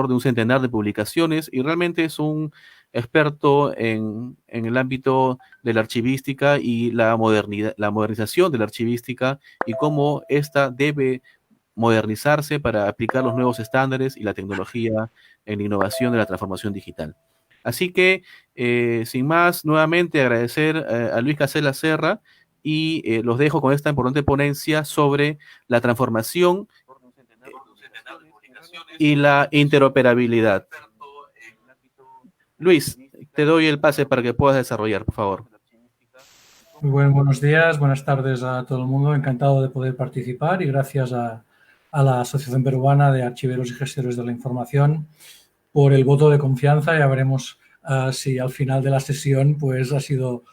de un centenar de publicaciones y realmente es un experto en el ámbito de la archivística y la modernización de la archivística y cómo ésta debe modernizarse para aplicar los nuevos estándares y la tecnología en la innovación de la transformación digital. Así que, sin más, nuevamente agradecer a Luis Casella Serra y los dejo con esta importante ponencia sobre la transformación y la interoperabilidad. Luis, te doy el pase para que puedas desarrollar, por favor. Muy buenos días, buenas tardes a todo el mundo. Encantado de poder participar y gracias a la Asociación Peruana de Archiveros y Gestores de la Información por el voto de confianza. Ya veremos si al final de la sesión pues ha sido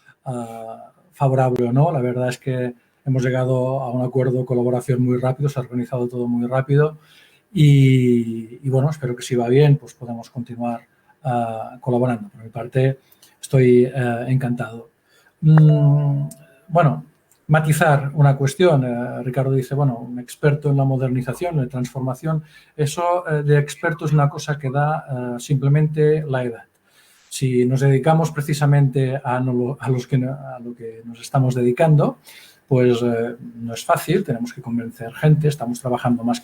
favorable o no. La verdad es que hemos llegado a un acuerdo de colaboración muy rápido, se ha organizado todo muy rápido y bueno, espero que si va bien pues podamos continuar colaborando. Por mi parte estoy encantado. Bueno, matizar una cuestión. Ricardo dice, bueno, un experto en la modernización, en la transformación. Eso de experto es una cosa que da simplemente la edad. Si nos dedicamos precisamente a lo que nos estamos dedicando, pues no es fácil, tenemos que convencer gente, estamos trabajando más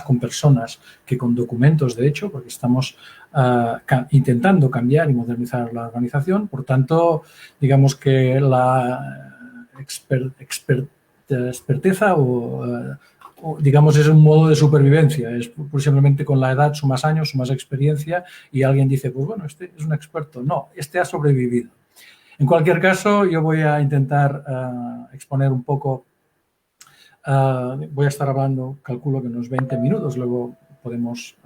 con personas que con documentos, de hecho, porque estamos intentando cambiar y modernizar la organización. Por tanto, digamos que la experteza o, digamos, es un modo de supervivencia. Es simplemente con la edad sumas años, sumas experiencia y alguien dice, pues bueno, este es un experto. No, este ha sobrevivido. En cualquier caso, yo voy a intentar exponer un poco, voy a estar hablando, calculo que unos 20 minutos, luego podemos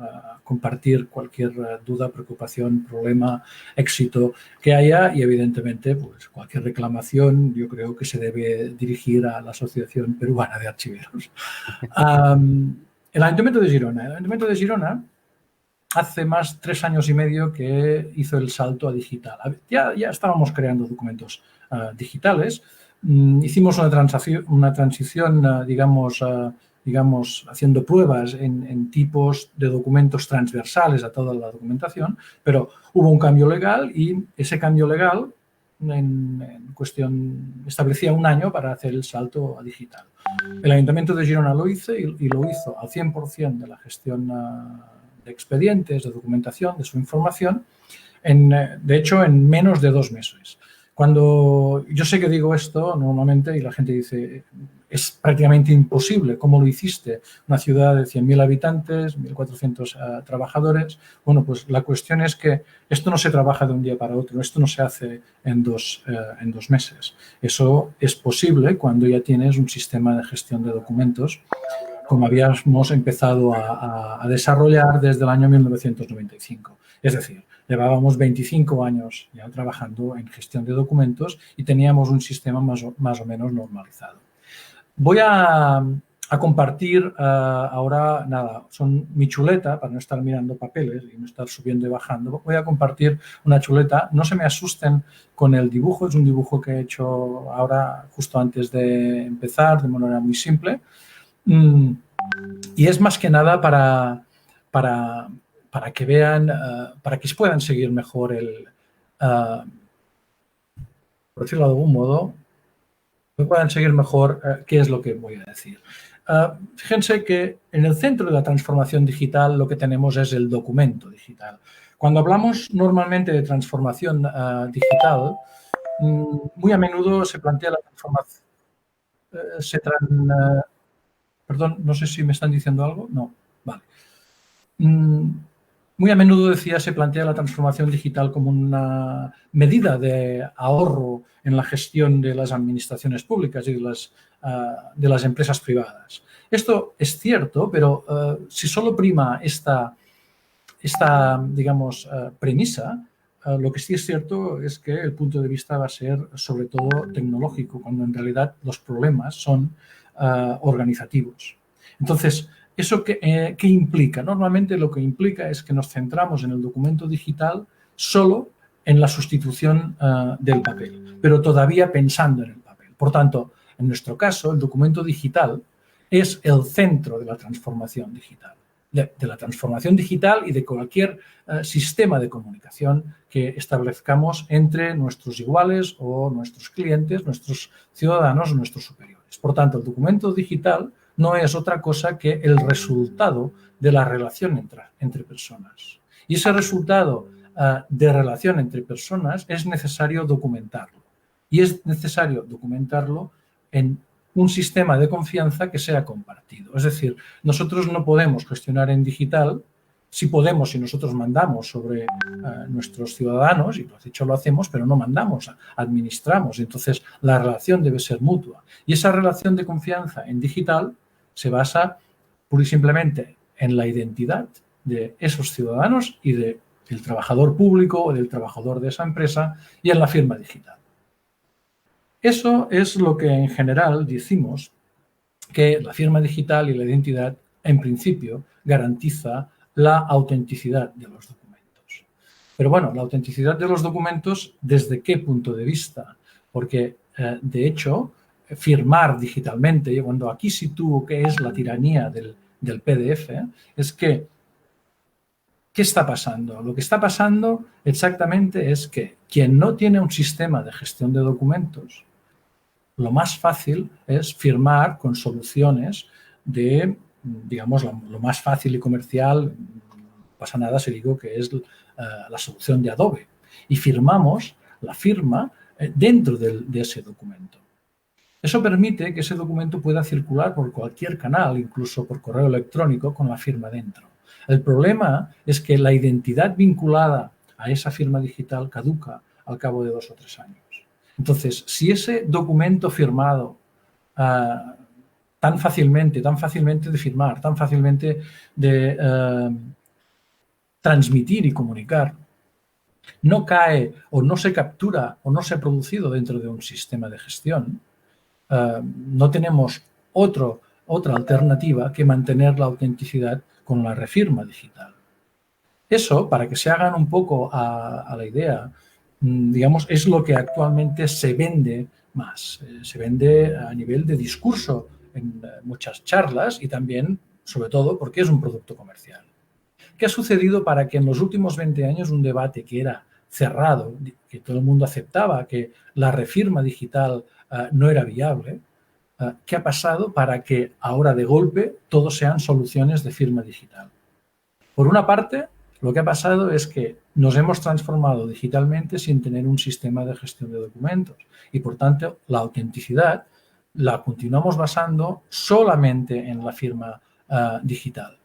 compartir cualquier duda, preocupación, problema, éxito que haya y evidentemente pues, cualquier reclamación yo creo que se debe dirigir a la Asociación Peruana de Archiveros. El Ayuntamiento de Girona. El Ayuntamiento de Girona hace más 3 años y medio que hizo el salto a digital. Ya estábamos creando documentos digitales. Hicimos una transición, digamos, haciendo pruebas en tipos de documentos transversales a toda la documentación, pero hubo un cambio legal y ese cambio legal en cuestión establecía un año para hacer el salto a digital. El Ayuntamiento de Girona lo hizo y lo hizo al 100% de la gestión de expedientes, de documentación, de su información, de hecho, en menos de 2 meses. Cuando yo sé que digo esto normalmente y la gente dice, es prácticamente imposible, ¿cómo lo hiciste? Una ciudad de 100.000 habitantes, 1.400 trabajadores. Bueno, pues la cuestión es que esto no se trabaja de un día para otro, esto no se hace en dos meses. Eso es posible cuando ya tienes un sistema de gestión de documentos como habíamos empezado a desarrollar desde el año 1995. Es decir, llevábamos 25 años ya trabajando en gestión de documentos y teníamos un sistema más o menos normalizado. Voy a compartir ahora, nada, son mi chuleta, para no estar mirando papeles y no estar subiendo y bajando. Voy a compartir una chuleta. No se me asusten con el dibujo, es un dibujo que he hecho ahora justo antes de empezar, de manera muy simple. Y es más que nada para que vean, para que puedan seguir mejor por decirlo de algún modo, que puedan seguir mejor qué es lo que voy a decir. Fíjense que en el centro de la transformación digital lo que tenemos es el documento digital. Cuando hablamos normalmente de transformación digital, muy a menudo se plantea la transformación, perdón, no sé si me están diciendo algo. No, vale. Muy a menudo se plantea la transformación digital como una medida de ahorro en la gestión de las administraciones públicas y de las empresas privadas. Esto es cierto, pero si solo prima esta digamos, premisa, lo que sí es cierto es que el punto de vista va a ser sobre todo tecnológico, cuando en realidad los problemas son organizativos. Entonces, ¿eso qué implica? Normalmente lo que implica es que nos centramos en el documento digital solo en la sustitución del papel, pero todavía pensando en el papel. Por tanto, en nuestro caso, el documento digital es el centro de la transformación digital. de la transformación digital y de cualquier sistema de comunicación que establezcamos entre nuestros iguales o nuestros clientes, nuestros ciudadanos o nuestros superiores. Por tanto, el documento digital no es otra cosa que el resultado de la relación entre personas. Y ese resultado de relación entre personas es necesario documentarlo. Y es necesario documentarlo en un sistema de confianza que sea compartido. Es decir, nosotros no podemos gestionar en digital, sí podemos si nosotros mandamos sobre nuestros ciudadanos, y de hecho lo hacemos, pero no mandamos, administramos. Entonces, la relación debe ser mutua. Y esa relación de confianza en digital se basa pura y simplemente en la identidad de esos ciudadanos y del trabajador público o del trabajador de esa empresa y en la firma digital. Eso es lo que en general decimos que la firma digital y la identidad, en principio, garantiza la autenticidad de los documentos. Pero bueno, la autenticidad de los documentos, ¿desde qué punto de vista? Porque, de hecho, firmar digitalmente, cuando aquí sitúo que es la tiranía del PDF, es que, ¿qué está pasando? Lo que está pasando exactamente es que quien no tiene un sistema de gestión de documentos, lo más fácil es firmar con soluciones de, digamos, lo más fácil y comercial, no pasa nada si digo que es la solución de Adobe. Y firmamos la firma dentro de ese documento. Eso permite que ese documento pueda circular por cualquier canal, incluso por correo electrónico, con la firma dentro. El problema es que la identidad vinculada a esa firma digital caduca al cabo de 2 o 3 años. Entonces, si ese documento firmado tan fácilmente de firmar, tan fácilmente de transmitir y comunicar, no cae o no se captura o no se ha producido dentro de un sistema de gestión, no tenemos otra alternativa que mantener la autenticidad con la refirma digital. Eso, para que se hagan un poco a la idea, digamos, es lo que actualmente se vende más. Se vende a nivel de discurso en muchas charlas y también, sobre todo, porque es un producto comercial. ¿Qué ha sucedido para que en los últimos 20 años un debate que era cerrado, que todo el mundo aceptaba que la refirma digital no era viable, qué ha pasado para que ahora de golpe todo sean soluciones de firma digital? Por una parte, lo que ha pasado es que nos hemos transformado digitalmente sin tener un sistema de gestión de documentos y, por tanto, la autenticidad la continuamos basando solamente en la firma digital.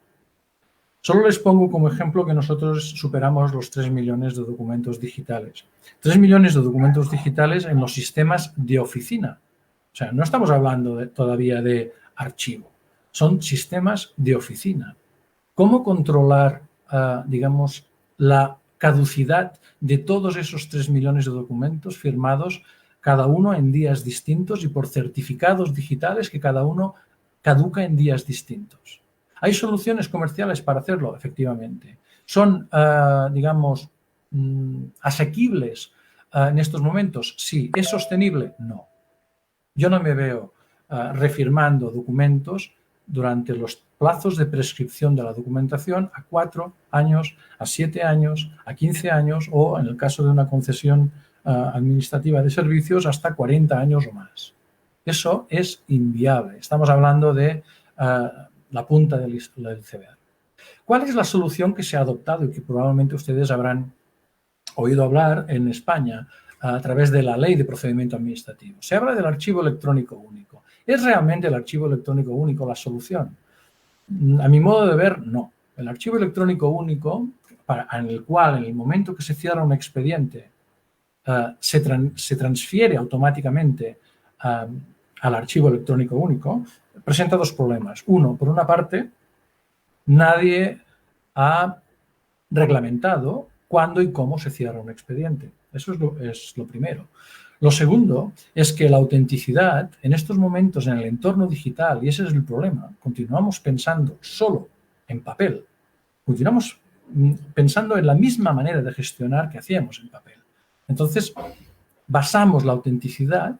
Solo les pongo como ejemplo que nosotros superamos los 3 millones de documentos digitales. 3 millones de documentos digitales en los sistemas de oficina. O sea, no estamos hablando todavía de archivo. Son sistemas de oficina. ¿Cómo controlar, digamos, la caducidad de todos esos 3 millones de documentos firmados, cada uno en días distintos y por certificados digitales que cada uno caduca en días distintos? ¿Hay soluciones comerciales para hacerlo? Efectivamente. ¿Son, digamos, asequibles en estos momentos? Sí. ¿Es sostenible? No. Yo no me veo refirmando documentos durante los plazos de prescripción de la documentación a 4 años, a 7 años, a 15 años o, en el caso de una concesión administrativa de servicios, hasta 40 años o más. Eso es inviable. Estamos hablando de la punta del iceberg. ¿Cuál es la solución que se ha adoptado y que probablemente ustedes habrán oído hablar en España a través de la Ley de Procedimiento Administrativo? Se habla del archivo electrónico único. ¿Es realmente el archivo electrónico único la solución? A mi modo de ver, no. El archivo electrónico único, en el cual en el momento que se cierra un expediente se transfiere automáticamente al archivo electrónico único, presenta 2 problemas. Uno, por una parte, nadie ha reglamentado cuándo y cómo se cierra un expediente. Eso es lo primero. Lo segundo es que la autenticidad en estos momentos en el entorno digital, y ese es el problema, continuamos pensando solo en papel, continuamos pensando en la misma manera de gestionar que hacíamos en papel. Entonces, basamos la autenticidad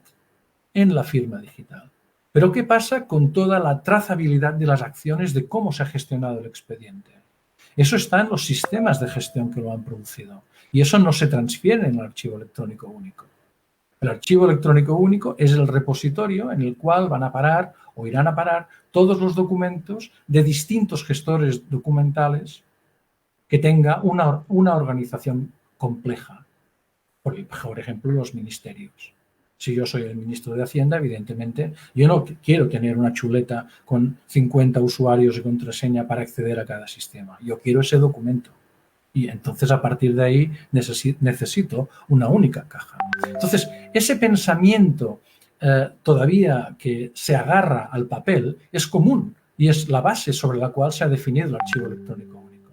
en la firma digital. Pero ¿qué pasa con toda la trazabilidad de las acciones de cómo se ha gestionado el expediente? Eso está en los sistemas de gestión que lo han producido y eso no se transfiere en el archivo electrónico único. El archivo electrónico único es el repositorio en el cual van a parar o irán a parar todos los documentos de distintos gestores documentales que tenga una organización compleja. Por ejemplo, los ministerios. Si yo soy el ministro de Hacienda, evidentemente, yo no quiero tener una chuleta con 50 usuarios y contraseña para acceder a cada sistema. Yo quiero ese documento. Y entonces, a partir de ahí, necesito una única caja. Entonces, ese pensamiento todavía que se agarra al papel es común y es la base sobre la cual se ha definido el archivo electrónico único.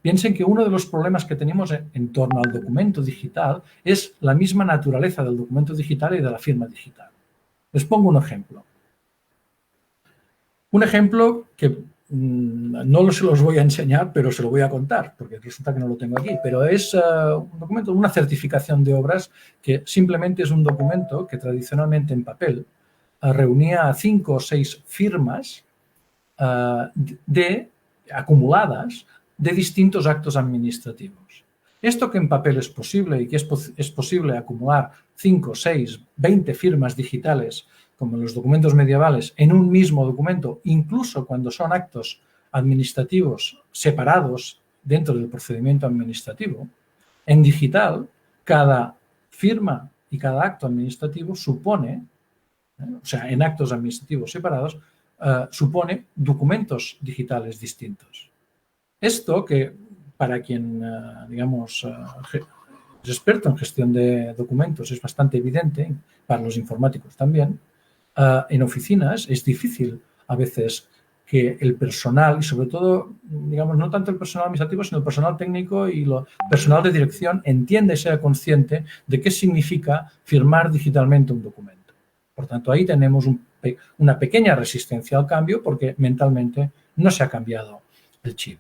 Piensen que uno de los problemas que tenemos en torno al documento digital es la misma naturaleza del documento digital y de la firma digital. Les pongo un ejemplo. Un ejemplo que no se los voy a enseñar, pero se lo voy a contar, porque resulta que no lo tengo aquí, pero es un documento, una certificación de obras que simplemente es un documento que tradicionalmente en papel reunía a 5 o 6 firmas acumuladas de distintos actos administrativos. Esto que en papel es posible y que es posible acumular 5, 6, 20 firmas digitales, como en los documentos medievales, en un mismo documento, incluso cuando son actos administrativos separados dentro del procedimiento administrativo, en digital, cada firma y cada acto administrativo supone, o sea, en actos administrativos separados, supone documentos digitales distintos. Esto que para quien, digamos, es experto en gestión de documentos es bastante evidente, para los informáticos también, en oficinas es difícil a veces que el personal, y sobre todo, digamos, no tanto el personal administrativo, sino el personal técnico y el personal de dirección entienda y sea consciente de qué significa firmar digitalmente un documento. Por tanto, ahí tenemos una pequeña resistencia al cambio porque mentalmente no se ha cambiado el chip.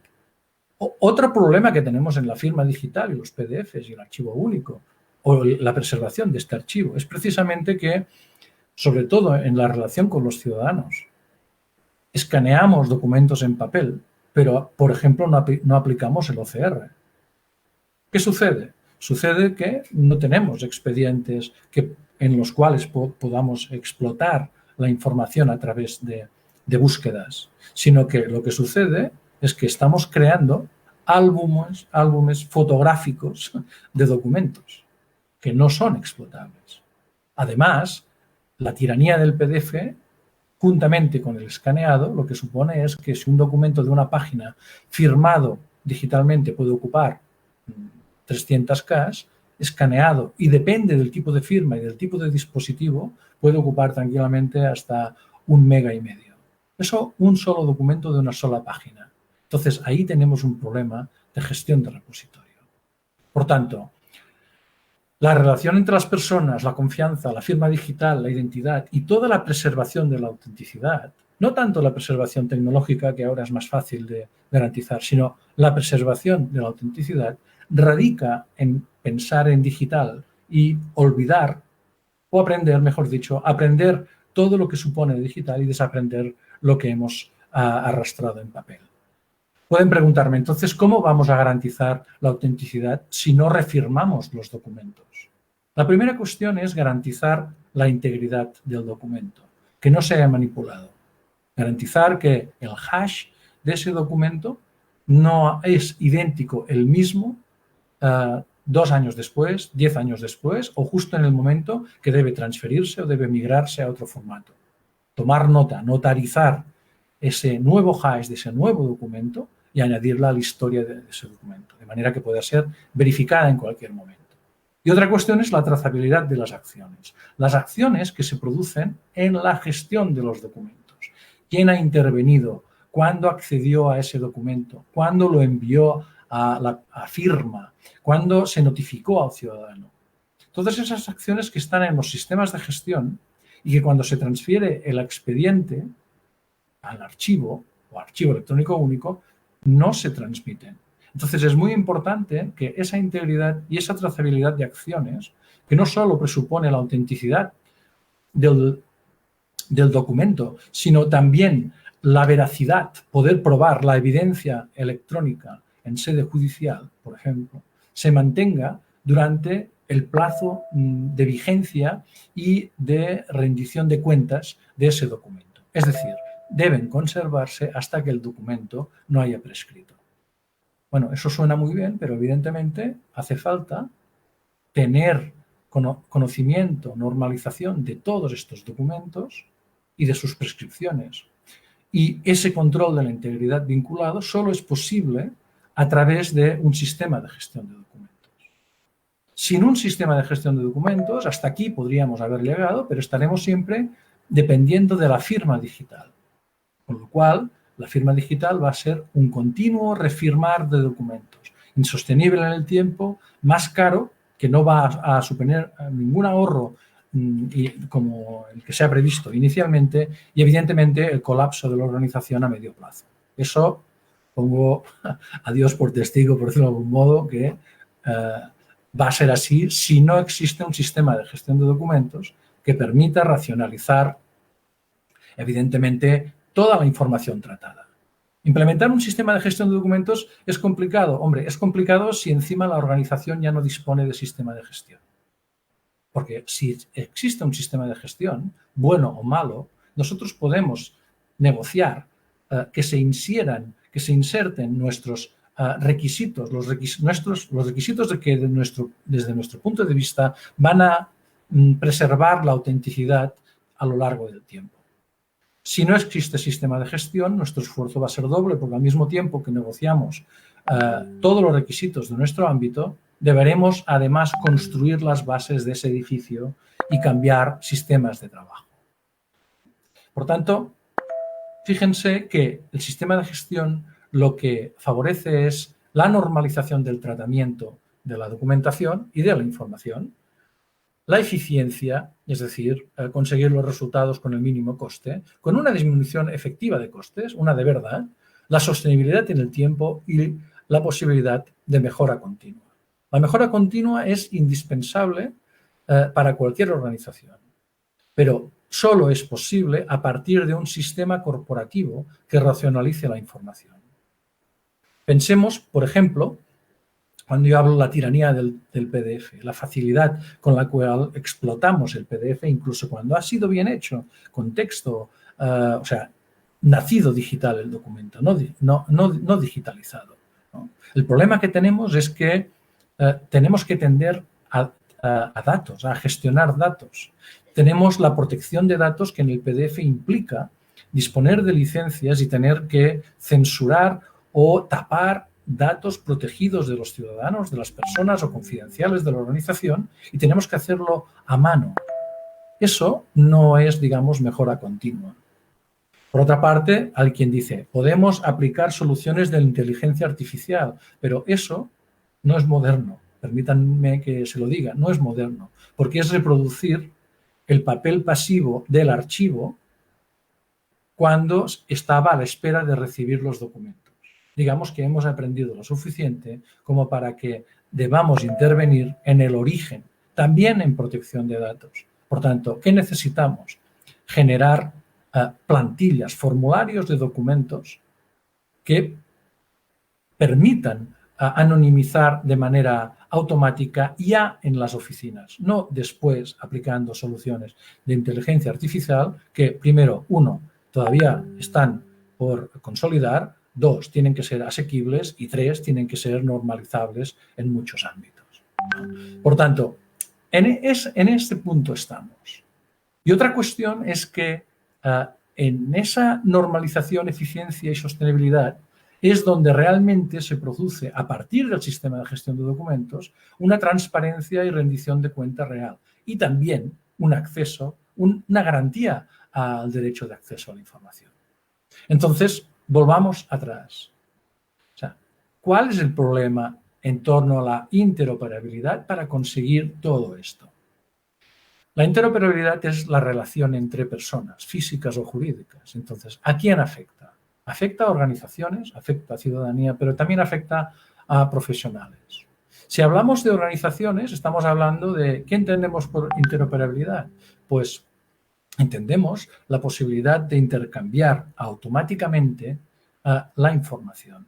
Otro problema que tenemos en la firma digital y los PDFs y el archivo único o la preservación de este archivo es precisamente que, sobre todo en la relación con los ciudadanos, escaneamos documentos en papel, pero, por ejemplo, no aplicamos el OCR. ¿Qué sucede? Sucede que no tenemos expedientes en los cuales podamos explotar la información a través de búsquedas, sino que lo que sucede es que estamos creando álbumes fotográficos de documentos que no son explotables. Además, la tiranía del PDF, juntamente con el escaneado, lo que supone es que si un documento de una página firmado digitalmente puede ocupar 300K, escaneado, y depende del tipo de firma y del tipo de dispositivo, puede ocupar tranquilamente hasta 1,5 MB. Eso, un solo documento de una sola página. Entonces, ahí tenemos un problema de gestión de repositorio. Por tanto, la relación entre las personas, la confianza, la firma digital, la identidad y toda la preservación de la autenticidad, no tanto la preservación tecnológica, que ahora es más fácil de garantizar, sino la preservación de la autenticidad, radica en pensar en digital y olvidar, o aprender, mejor dicho, aprender todo lo que supone digital y desaprender lo que hemos arrastrado en papel. Pueden preguntarme, entonces, ¿cómo vamos a garantizar la autenticidad si no refirmamos los documentos? La primera cuestión es garantizar la integridad del documento, que no se haya manipulado. Garantizar que el hash de ese documento no es idéntico el mismo 2 años después, 10 años después o justo en el momento que debe transferirse o debe migrarse a otro formato. Tomar nota, notarizar ese nuevo hash de ese nuevo documento y añadirla a la historia de ese documento, de manera que pueda ser verificada en cualquier momento. Y otra cuestión es la trazabilidad de las acciones. Las acciones que se producen en la gestión de los documentos. ¿Quién ha intervenido? ¿Cuándo accedió a ese documento? ¿Cuándo lo envió a firma? ¿Cuándo se notificó al ciudadano? Todas esas acciones que están en los sistemas de gestión y que cuando se transfiere el expediente al archivo o archivo electrónico único, no se transmiten. Entonces es muy importante que esa integridad y esa trazabilidad de acciones, que no solo presupone la autenticidad del del documento, sino también la veracidad, poder probar la evidencia electrónica en sede judicial, por ejemplo, se mantenga durante el plazo de vigencia y de rendición de cuentas de ese documento. Es decir, deben conservarse hasta que el documento no haya prescrito. Bueno, eso suena muy bien, pero evidentemente hace falta tener conocimiento, normalización de todos estos documentos y de sus prescripciones. Y ese control de la integridad vinculado solo es posible a través de un sistema de gestión de documentos. Sin un sistema de gestión de documentos, hasta aquí podríamos haber llegado, pero estaremos siempre dependiendo de la firma digital. Con lo cual, la firma digital va a ser un continuo refirmar de documentos, insostenible en el tiempo, más caro, que no va a suponer ningún ahorro como el que se ha previsto inicialmente, y evidentemente el colapso de la organización a medio plazo. Eso pongo a Dios por testigo, por decirlo de algún modo, que va a ser así si no existe un sistema de gestión de documentos que permita racionalizar, evidentemente, toda la información tratada. Implementar un sistema de gestión de documentos es complicado. Hombre, es complicado si encima la organización ya no dispone de sistema de gestión. Porque si existe un sistema de gestión, bueno o malo, nosotros podemos negociar que se inserten nuestros requisitos, los requisitos de que desde nuestro punto de vista van a preservar la autenticidad a lo largo del tiempo. Si no existe sistema de gestión, nuestro esfuerzo va a ser doble, porque al mismo tiempo que negociamos todos los requisitos de nuestro ámbito, deberemos además construir las bases de ese edificio y cambiar sistemas de trabajo. Por tanto, fíjense que el sistema de gestión lo que favorece es la normalización del tratamiento de la documentación y de la información, la eficiencia, es decir, conseguir los resultados con el mínimo coste, con una disminución efectiva de costes, una de verdad, la sostenibilidad en el tiempo y la posibilidad de mejora continua. La mejora continua es indispensable para cualquier organización, pero solo es posible a partir de un sistema corporativo que racionalice la información. Pensemos, por ejemplo, cuando yo hablo de la tiranía del PDF, la facilidad con la cual explotamos el PDF, incluso cuando ha sido bien hecho, con texto, o sea, nacido digital el documento, no digitalizado, ¿no? El problema que tenemos es que tenemos que tender a datos, a gestionar datos. Tenemos la protección de datos que en el PDF implica disponer de licencias y tener que censurar o tapar datos protegidos de los ciudadanos, de las personas o confidenciales de la organización, y tenemos que hacerlo a mano. Eso no es, digamos, mejora continua. Por otra parte, hay quien dice, podemos aplicar soluciones de la inteligencia artificial, pero eso no es moderno. Permítanme que se lo diga, no es moderno, porque es reproducir el papel pasivo del archivo cuando estaba a la espera de recibir los documentos. Digamos que hemos aprendido lo suficiente como para que debamos intervenir en el origen, también en protección de datos. Por tanto, ¿qué necesitamos? Generar plantillas, formularios de documentos que permitan anonimizar de manera automática ya en las oficinas, no después aplicando soluciones de inteligencia artificial que, primero, uno, todavía están por consolidar, dos, tienen que ser asequibles y tres, tienen que ser normalizables en muchos ámbitos. Por tanto, en este punto estamos. Y otra cuestión es que en esa normalización, eficiencia y sostenibilidad es donde realmente se produce, a partir del sistema de gestión de documentos, una transparencia y rendición de cuenta real y también un acceso, una garantía al derecho de acceso a la información. Entonces, volvamos atrás. O sea, ¿cuál es el problema en torno a la interoperabilidad para conseguir todo esto? La interoperabilidad es la relación entre personas, físicas o jurídicas. Entonces, ¿a quién afecta? Afecta a organizaciones, afecta a ciudadanía, pero también afecta a profesionales. Si hablamos de organizaciones, estamos hablando de ¿qué entendemos por interoperabilidad? Pues entendemos la posibilidad de intercambiar automáticamente la información.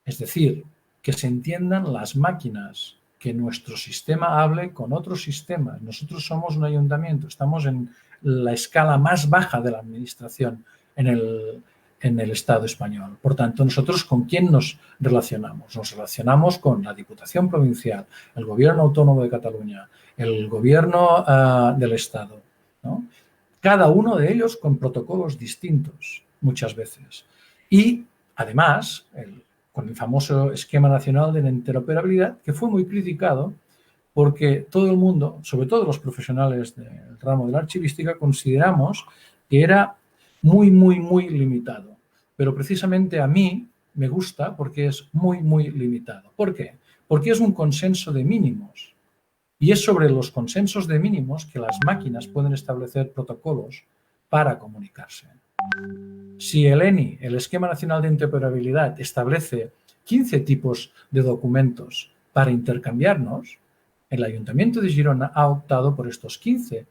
Es decir, que se entiendan las máquinas, que nuestro sistema hable con otros sistemas. Nosotros somos un ayuntamiento, estamos en la escala más baja de la administración en el Estado español. Por tanto, nosotros ¿con quién nos relacionamos? Nos relacionamos con la Diputación Provincial, el Gobierno Autónomo de Cataluña, el Gobierno del Estado, ¿no? Cada uno de ellos con protocolos distintos, muchas veces. Y, además, con el famoso Esquema Nacional de Interoperabilidad, que fue muy criticado porque todo el mundo, sobre todo los profesionales del ramo de la archivística, consideramos que era muy, muy, muy limitado. Pero precisamente a mí me gusta porque es muy, muy limitado. ¿Por qué? Porque es un consenso de mínimos. Y es sobre los consensos de mínimos que las máquinas pueden establecer protocolos para comunicarse. Si el ENI, el Esquema Nacional de Interoperabilidad, establece 15 tipos de documentos para intercambiarnos, el Ayuntamiento de Girona ha optado por estos 15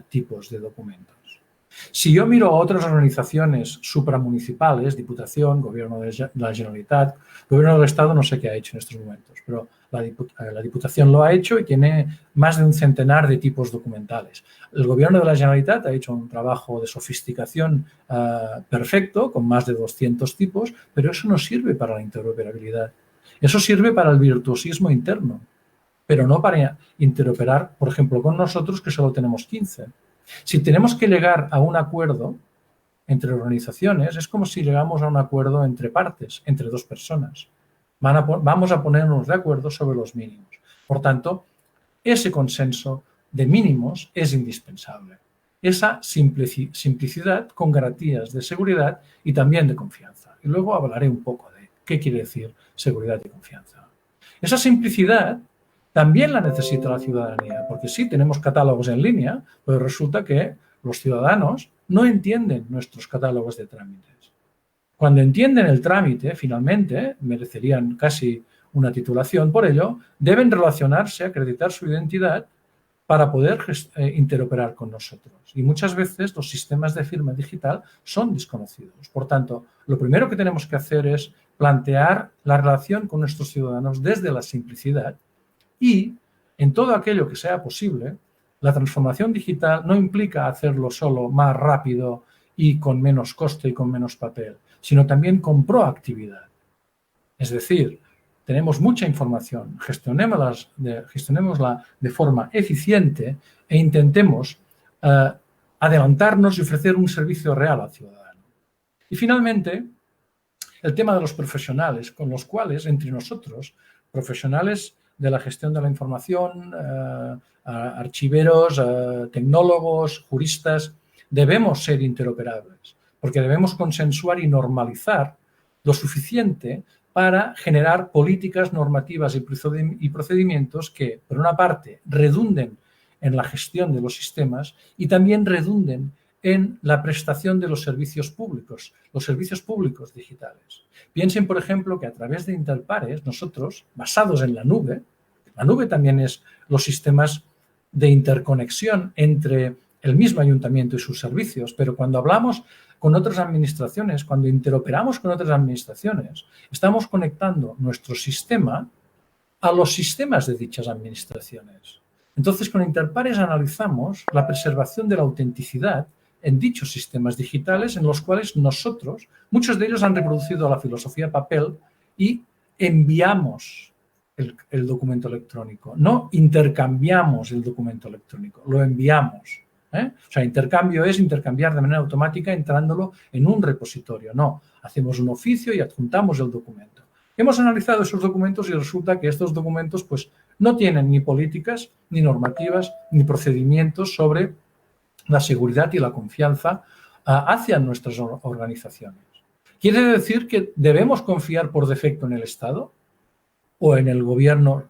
tipos de documentos. Si yo miro a otras organizaciones supramunicipales, Diputación, Gobierno de la Generalitat, Gobierno del Estado, no sé qué ha hecho en estos momentos, pero la Diputación lo ha hecho y tiene más de un centenar de tipos documentales. El Gobierno de la Generalitat ha hecho un trabajo de sofisticación perfecto, con más de 200 tipos, pero eso no sirve para la interoperabilidad. Eso sirve para el virtuosismo interno, pero no para interoperar, por ejemplo, con nosotros, que solo tenemos 15. Si tenemos que llegar a un acuerdo entre organizaciones, es como si llegamos a un acuerdo entre partes, entre dos personas. Vamos a ponernos de acuerdo sobre los mínimos. Por tanto, ese consenso de mínimos es indispensable. Esa simplicidad con garantías de seguridad y también de confianza. Y luego hablaré un poco de qué quiere decir seguridad y confianza. Esa simplicidad también la necesita la ciudadanía, porque sí, tenemos catálogos en línea, pero resulta que los ciudadanos no entienden nuestros catálogos de trámites. Cuando entienden el trámite, finalmente, merecerían casi una titulación por ello, deben relacionarse, acreditar su identidad para poder interoperar con nosotros. Y muchas veces los sistemas de firma digital son desconocidos. Por tanto, lo primero que tenemos que hacer es plantear la relación con nuestros ciudadanos desde la simplicidad. Y en todo aquello que sea posible, la transformación digital no implica hacerlo solo más rápido y con menos coste y con menos papel, sino también con proactividad. Es decir, tenemos mucha información, gestionémosla de forma eficiente e intentemos adelantarnos y ofrecer un servicio real al ciudadano. Y finalmente, el tema de los profesionales, con los cuales, entre nosotros, profesionales de la gestión de la información, archiveros, tecnólogos, juristas, debemos ser interoperables, porque debemos consensuar y normalizar lo suficiente para generar políticas normativas y procedimientos que, por una parte, redunden en la gestión de los sistemas y también redunden en la prestación de los servicios públicos digitales. Piensen, por ejemplo, que a través de Interpares, nosotros, basados en la nube también es los sistemas de interconexión entre el mismo ayuntamiento y sus servicios, pero cuando hablamos con otras administraciones, cuando interoperamos con otras administraciones, estamos conectando nuestro sistema a los sistemas de dichas administraciones. Entonces, con Interpares analizamos la preservación de la autenticidad en dichos sistemas digitales en los cuales nosotros, muchos de ellos han reproducido la filosofía papel y enviamos el documento electrónico. No intercambiamos el documento electrónico, lo enviamos. O sea, intercambio es intercambiar de manera automática entrándolo en un repositorio. No, hacemos un oficio y adjuntamos el documento. Hemos analizado esos documentos y resulta que estos documentos pues, no tienen ni políticas, ni normativas, ni procedimientos sobre la seguridad y la confianza hacia nuestras organizaciones. ¿Quiere decir que debemos confiar por defecto en el Estado o en el gobierno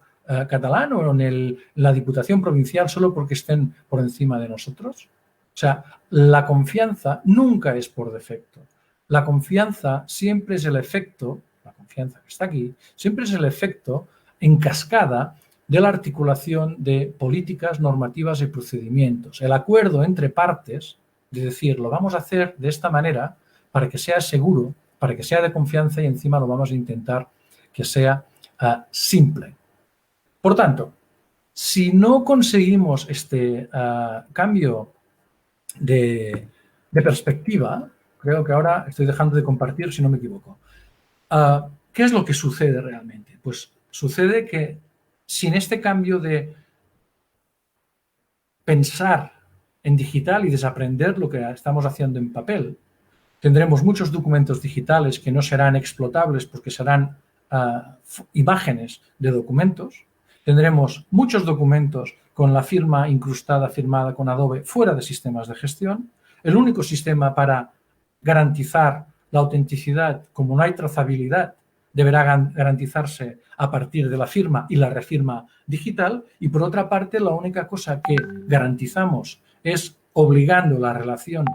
catalán o en la Diputación Provincial solo porque estén por encima de nosotros? O sea, la confianza nunca es por defecto. La confianza siempre es el efecto, la confianza que está aquí, siempre es el efecto en cascada de la articulación de políticas, normativas y procedimientos. El acuerdo entre partes de decir, lo vamos a hacer de esta manera para que sea seguro, para que sea de confianza y encima lo vamos a intentar que sea simple. Por tanto, si no conseguimos este cambio de perspectiva, creo que ahora estoy dejando de compartir si no me equivoco. ¿Qué es lo que sucede realmente? Pues sucede que sin este cambio de pensar en digital y desaprender lo que estamos haciendo en papel, tendremos muchos documentos digitales que no serán explotables porque serán imágenes de documentos. Tendremos muchos documentos con la firma incrustada, firmada con Adobe, fuera de sistemas de gestión. El único sistema para garantizar la autenticidad, como no hay trazabilidad, deberá garantizarse a partir de la firma y la refirma digital. Y por otra parte, la única cosa que garantizamos es obligando la relación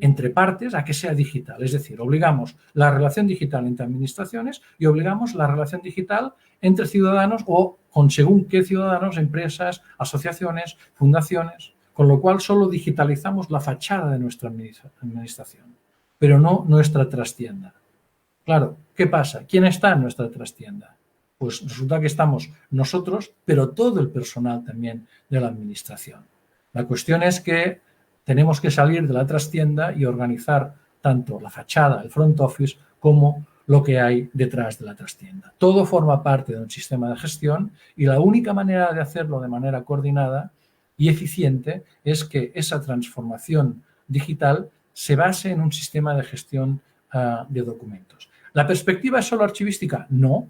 entre partes a que sea digital. Es decir, obligamos la relación digital entre administraciones y obligamos la relación digital entre ciudadanos o con según qué ciudadanos, empresas, asociaciones, fundaciones, con lo cual solo digitalizamos la fachada de nuestra administración, pero no nuestra trastienda. Claro, ¿qué pasa? ¿Quién está en nuestra trastienda? Pues resulta que estamos nosotros, pero todo el personal también de la administración. La cuestión es que tenemos que salir de la trastienda y organizar tanto la fachada, el front office, como lo que hay detrás de la trastienda. Todo forma parte de un sistema de gestión y la única manera de hacerlo de manera coordinada y eficiente es que esa transformación digital se base en un sistema de gestión de documentos. ¿La perspectiva es solo archivística? No,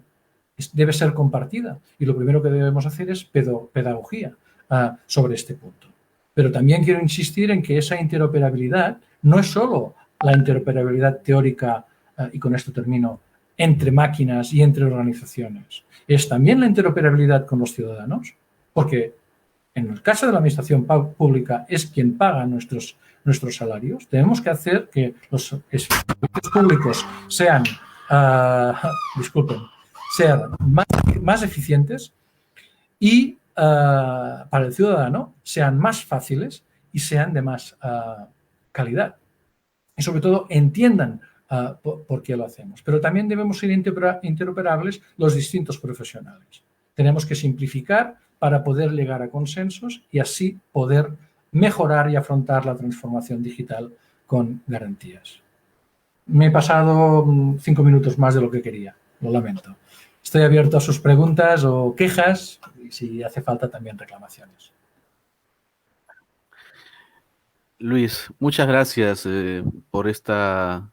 debe ser compartida y lo primero que debemos hacer es pedagogía sobre este punto. Pero también quiero insistir en que esa interoperabilidad no es solo la interoperabilidad teórica, y con esto termino, entre máquinas y entre organizaciones. Es también la interoperabilidad con los ciudadanos, porque en el caso de la administración pública es quien paga nuestros salarios. Tenemos que hacer que los servicios públicos sean, sean más eficientes y para el ciudadano sean más fáciles y sean de más calidad. Y sobre todo entiendan por qué lo hacemos. Pero también debemos ser interoperables los distintos profesionales. Tenemos que simplificar para poder llegar a consensos y así poder mejorar y afrontar la transformación digital con garantías. Me he pasado 5 minutos más de lo que quería, lo lamento. Estoy abierto a sus preguntas o quejas y si hace falta también reclamaciones. Luis, muchas gracias por esta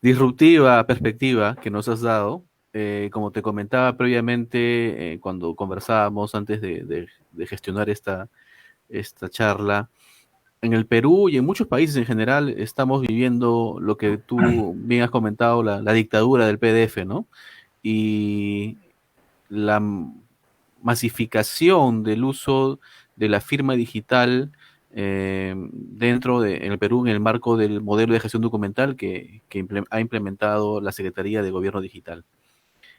disruptiva perspectiva que nos has dado. Como te comentaba previamente, cuando conversábamos antes de gestionar esta charla, en el Perú y en muchos países en general estamos viviendo lo que tú bien has comentado, la dictadura del PDF, ¿no? Y la masificación del uso de la firma digital en el Perú en el marco del modelo de gestión documental que ha implementado la Secretaría de Gobierno Digital.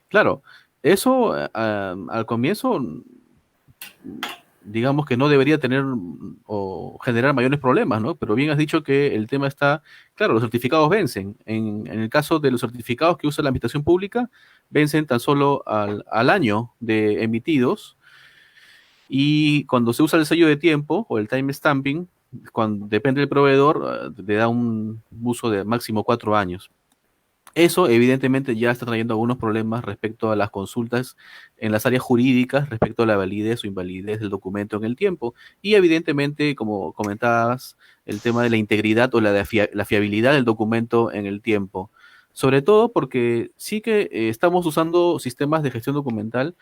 Claro, eso al comienzo, digamos que no debería tener o generar mayores problemas, ¿no? Pero bien has dicho que el tema está, claro, los certificados vencen. En el caso de los certificados que usa la administración pública, vencen tan solo al año de emitidos. Y cuando se usa el sello de tiempo o el time stamping, cuando depende del proveedor, le da un uso de máximo 4 años. Eso evidentemente ya está trayendo algunos problemas respecto a las consultas en las áreas jurídicas, respecto a la validez o invalidez del documento en el tiempo. Y evidentemente, como comentabas, el tema de la integridad o la fiabilidad del documento en el tiempo. Sobre todo porque sí que estamos usando sistemas de gestión documental.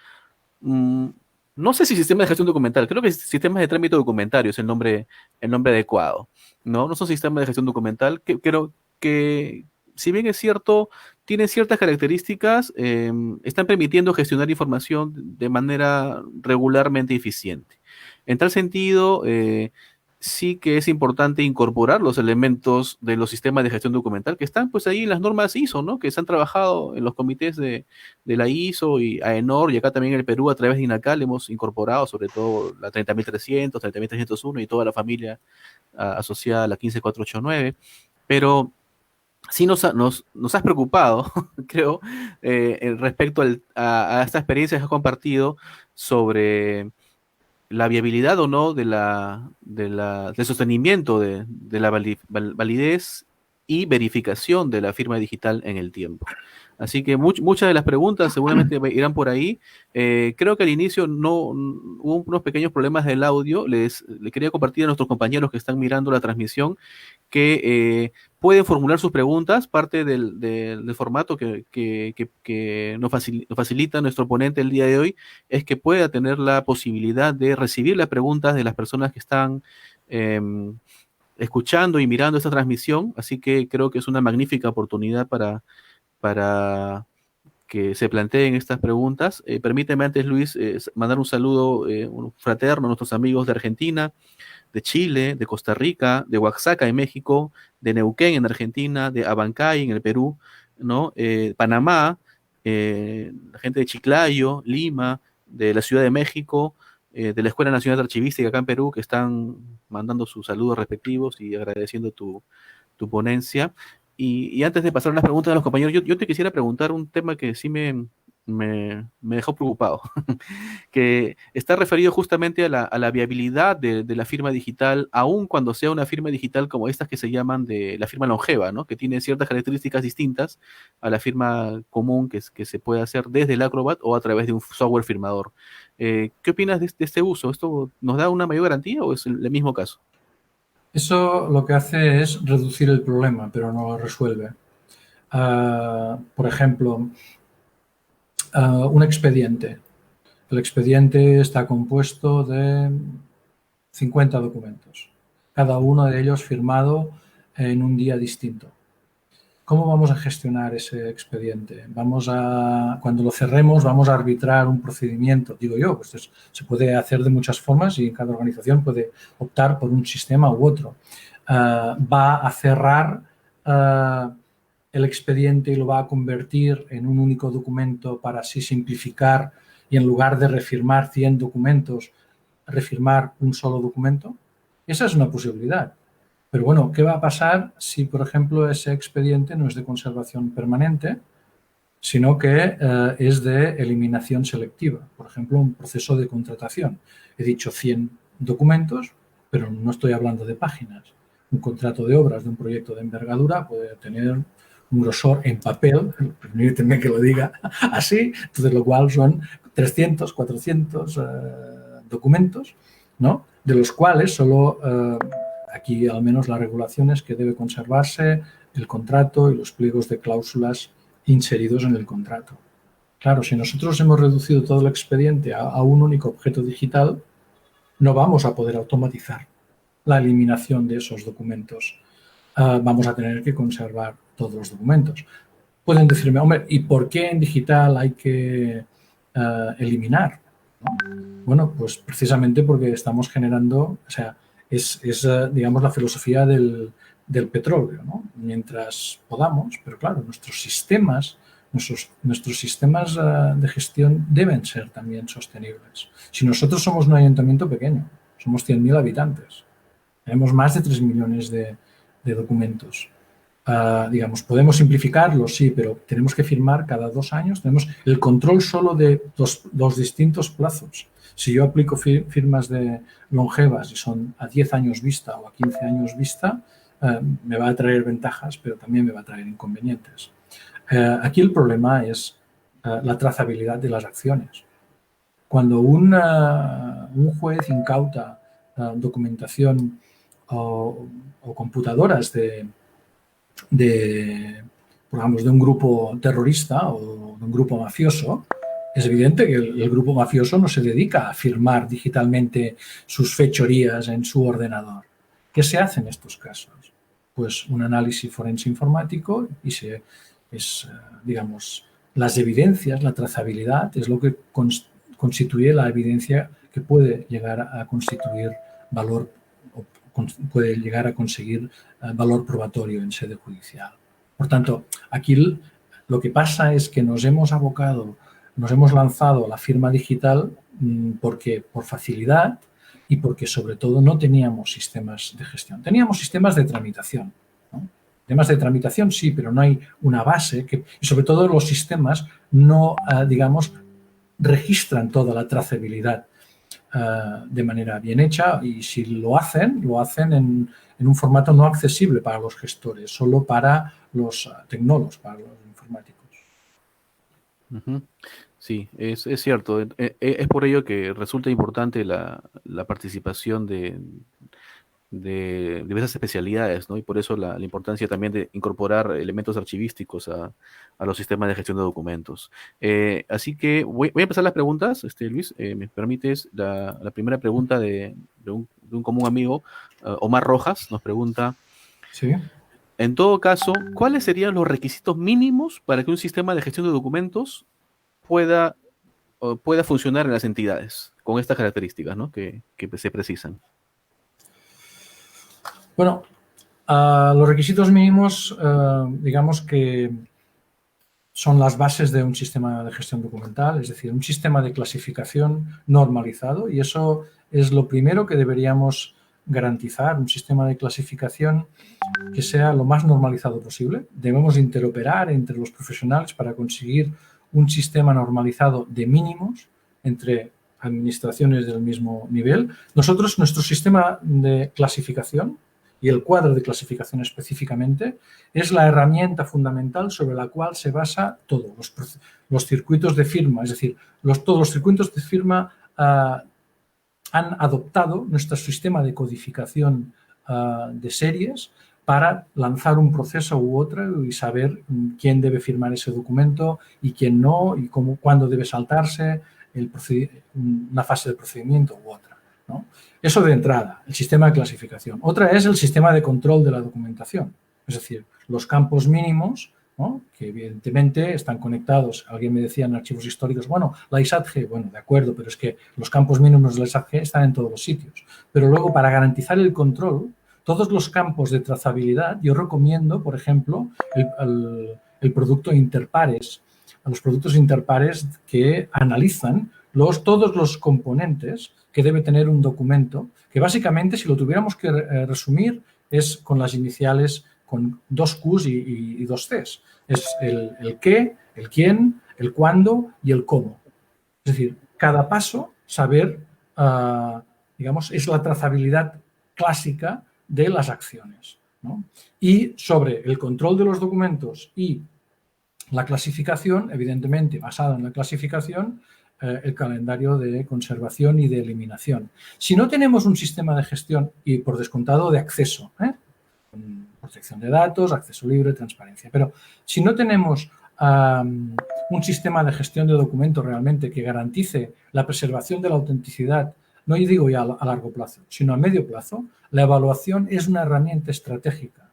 No sé si sistemas de gestión documental, creo que sistemas de trámite documentario es el nombre adecuado. No son sistemas de gestión documental, que creo que si bien es cierto, tienen ciertas características, están permitiendo gestionar información de manera regularmente eficiente. En tal sentido, sí que es importante incorporar los elementos de los sistemas de gestión documental que están pues ahí en las normas ISO, ¿no? Que se han trabajado en los comités de la ISO y AENOR y acá también en el Perú a través de INACAL hemos incorporado sobre todo la 30.300, 30.301 y toda la familia asociada a la 15489, pero sí nos has preocupado, creo, respecto a esta experiencia que has compartido sobre la viabilidad o no del sostenimiento de la validez y verificación de la firma digital en el tiempo. Así que muchas de las preguntas seguramente irán por ahí. Creo que al inicio hubo unos pequeños problemas del audio. Le quería compartir a nuestros compañeros que están mirando la transmisión que pueden formular sus preguntas. Parte del formato que nos facilita nuestro ponente el día de hoy es que pueda tener la posibilidad de recibir las preguntas de las personas que están escuchando y mirando esta transmisión. Así que creo que es una magnífica oportunidad para que se planteen estas preguntas. Permíteme antes, Luis, mandar un saludo un fraterno a nuestros amigos de Argentina, de Chile, de Costa Rica, de Oaxaca en México, de Neuquén en Argentina, de Abancay en el Perú, ¿no? Panamá, la gente de Chiclayo, Lima, de la Ciudad de México, de la Escuela Nacional de Archivística acá en Perú, que están mandando sus saludos respectivos y agradeciendo tu ponencia. Y antes de pasar a las preguntas de los compañeros, yo te quisiera preguntar un tema que sí me dejó preocupado, que está referido justamente a la viabilidad de la firma digital, aun cuando sea una firma digital como estas que se llaman de la firma longeva, ¿no? Que tiene ciertas características distintas a la firma común que se puede hacer desde el Acrobat o a través de un software firmador. ¿Qué opinas de este uso? ¿Esto nos da una mayor garantía o es el mismo caso? Eso lo que hace es reducir el problema, pero no lo resuelve. Por ejemplo, un expediente. El expediente está compuesto de 50 documentos, cada uno de ellos firmado en un día distinto. ¿Cómo vamos a gestionar ese expediente? Cuando lo cerremos, vamos a arbitrar un procedimiento. Digo yo, pues se puede hacer de muchas formas y cada organización puede optar por un sistema u otro. Va a cerrar el expediente y lo va a convertir en un único documento para así simplificar y en lugar de refirmar 100 documentos, refirmar un solo documento. Esa es una posibilidad. Pero bueno, ¿qué va a pasar si, por ejemplo, ese expediente no es de conservación permanente, sino que es de eliminación selectiva? Por ejemplo, un proceso de contratación. He dicho 100 documentos, pero no estoy hablando de páginas. Un contrato de obras de un proyecto de envergadura puede tener un grosor en papel, permíteme que lo diga así, entonces lo cual son 300, 400 documentos, ¿no? De los cuales solo... aquí al menos la regulación es que debe conservarse el contrato y los pliegos de cláusulas inseridos en el contrato. Claro, si nosotros hemos reducido todo el expediente a un único objeto digital, no vamos a poder automatizar la eliminación de esos documentos. Vamos a tener que conservar todos los documentos. Pueden decirme, hombre, ¿y por qué en digital hay que eliminar? ¿No? Bueno, pues precisamente porque estamos generando, o sea, es digamos, la filosofía del petróleo, ¿no? Mientras podamos, pero claro, nuestros sistemas de gestión deben ser también sostenibles. Si nosotros somos un ayuntamiento pequeño, somos 100.000 habitantes, tenemos más de 3 millones de documentos. Digamos, podemos simplificarlos, sí, pero tenemos que firmar cada 2 años. Tenemos el control solo de los distintos plazos. Si yo aplico firmas de longevas y son a 10 años vista o a 15 años vista, me va a traer ventajas, pero también me va a traer inconvenientes. Aquí el problema es la trazabilidad de las acciones. Cuando un juez incauta documentación o computadoras digamos, de un grupo terrorista o de un grupo mafioso, es evidente que el grupo mafioso no se dedica a firmar digitalmente sus fechorías en su ordenador. ¿Qué se hace en estos casos? Pues un análisis forense informático y digamos, las evidencias, la trazabilidad es lo que constituye la evidencia que puede llegar a constituir valor puede llegar a conseguir valor probatorio en sede judicial. Por tanto, aquí lo que pasa es que nos hemos lanzado a la firma digital porque por facilidad y porque sobre todo no teníamos sistemas de gestión. Teníamos sistemas de tramitación, ¿no? Temas de tramitación sí, pero no hay una base y sobre todo los sistemas no, digamos, registran toda la trazabilidad de manera bien hecha y si lo hacen en un formato no accesible para los gestores, solo para los tecnólogos, para los informáticos. Sí, es cierto. Es por ello que resulta importante la participación de diversas especialidades, ¿no? Y por eso la importancia también de incorporar elementos archivísticos a los sistemas de gestión de documentos. Así que voy a empezar las preguntas, Luis. ¿Me permites? La primera pregunta de un común amigo, Omar Rojas, nos pregunta, ¿Sí? en todo caso, ¿cuáles serían los requisitos mínimos para que un sistema de gestión de documentos pueda funcionar en las entidades con estas características, ¿no? que se precisan? Bueno, los requisitos mínimos, digamos que son las bases de un sistema de gestión documental, es decir, un sistema de clasificación normalizado, y eso es lo primero que deberíamos garantizar, un sistema de clasificación que sea lo más normalizado posible. Debemos interoperar entre los profesionales para conseguir un sistema normalizado de mínimos entre administraciones del mismo nivel. Nuestro sistema de clasificación y el cuadro de clasificación específicamente es la herramienta fundamental sobre la cual se basa todo, los circuitos de firma, es decir, todos los circuitos de firma han adoptado nuestro sistema de codificación de series para lanzar un proceso u otro y saber quién debe firmar ese documento y quién no, y cuándo debe saltarse una fase del procedimiento u otra, ¿no? Eso de entrada, el sistema de clasificación. Otra es el sistema de control de la documentación, es decir, los campos mínimos, ¿no? Que evidentemente están conectados. Alguien me decía en archivos históricos, bueno, la ISATG, bueno, de acuerdo, pero es que los campos mínimos de la ISATG están en todos los sitios. Pero luego, para garantizar el control, todos los campos de trazabilidad, yo recomiendo, por ejemplo, el producto interpares, a los productos interpares que analizan todos los componentes que debe tener un documento, que básicamente, si lo tuviéramos que resumir, es con las iniciales, con 2 Qs y 2 Cs. Es el qué, el quién, el cuándo y el cómo. Es decir, cada paso, saber, digamos, es la trazabilidad clásica de las acciones, ¿no? Y sobre el control de los documentos y la clasificación, evidentemente basada en la clasificación, el calendario de conservación y de eliminación. Si no tenemos un sistema de gestión y por descontado de acceso, protección de datos, acceso libre, transparencia, pero si no tenemos un sistema de gestión de documentos realmente que garantice la preservación de la autenticidad, no digo ya a largo plazo, sino a medio plazo, la evaluación es una herramienta estratégica,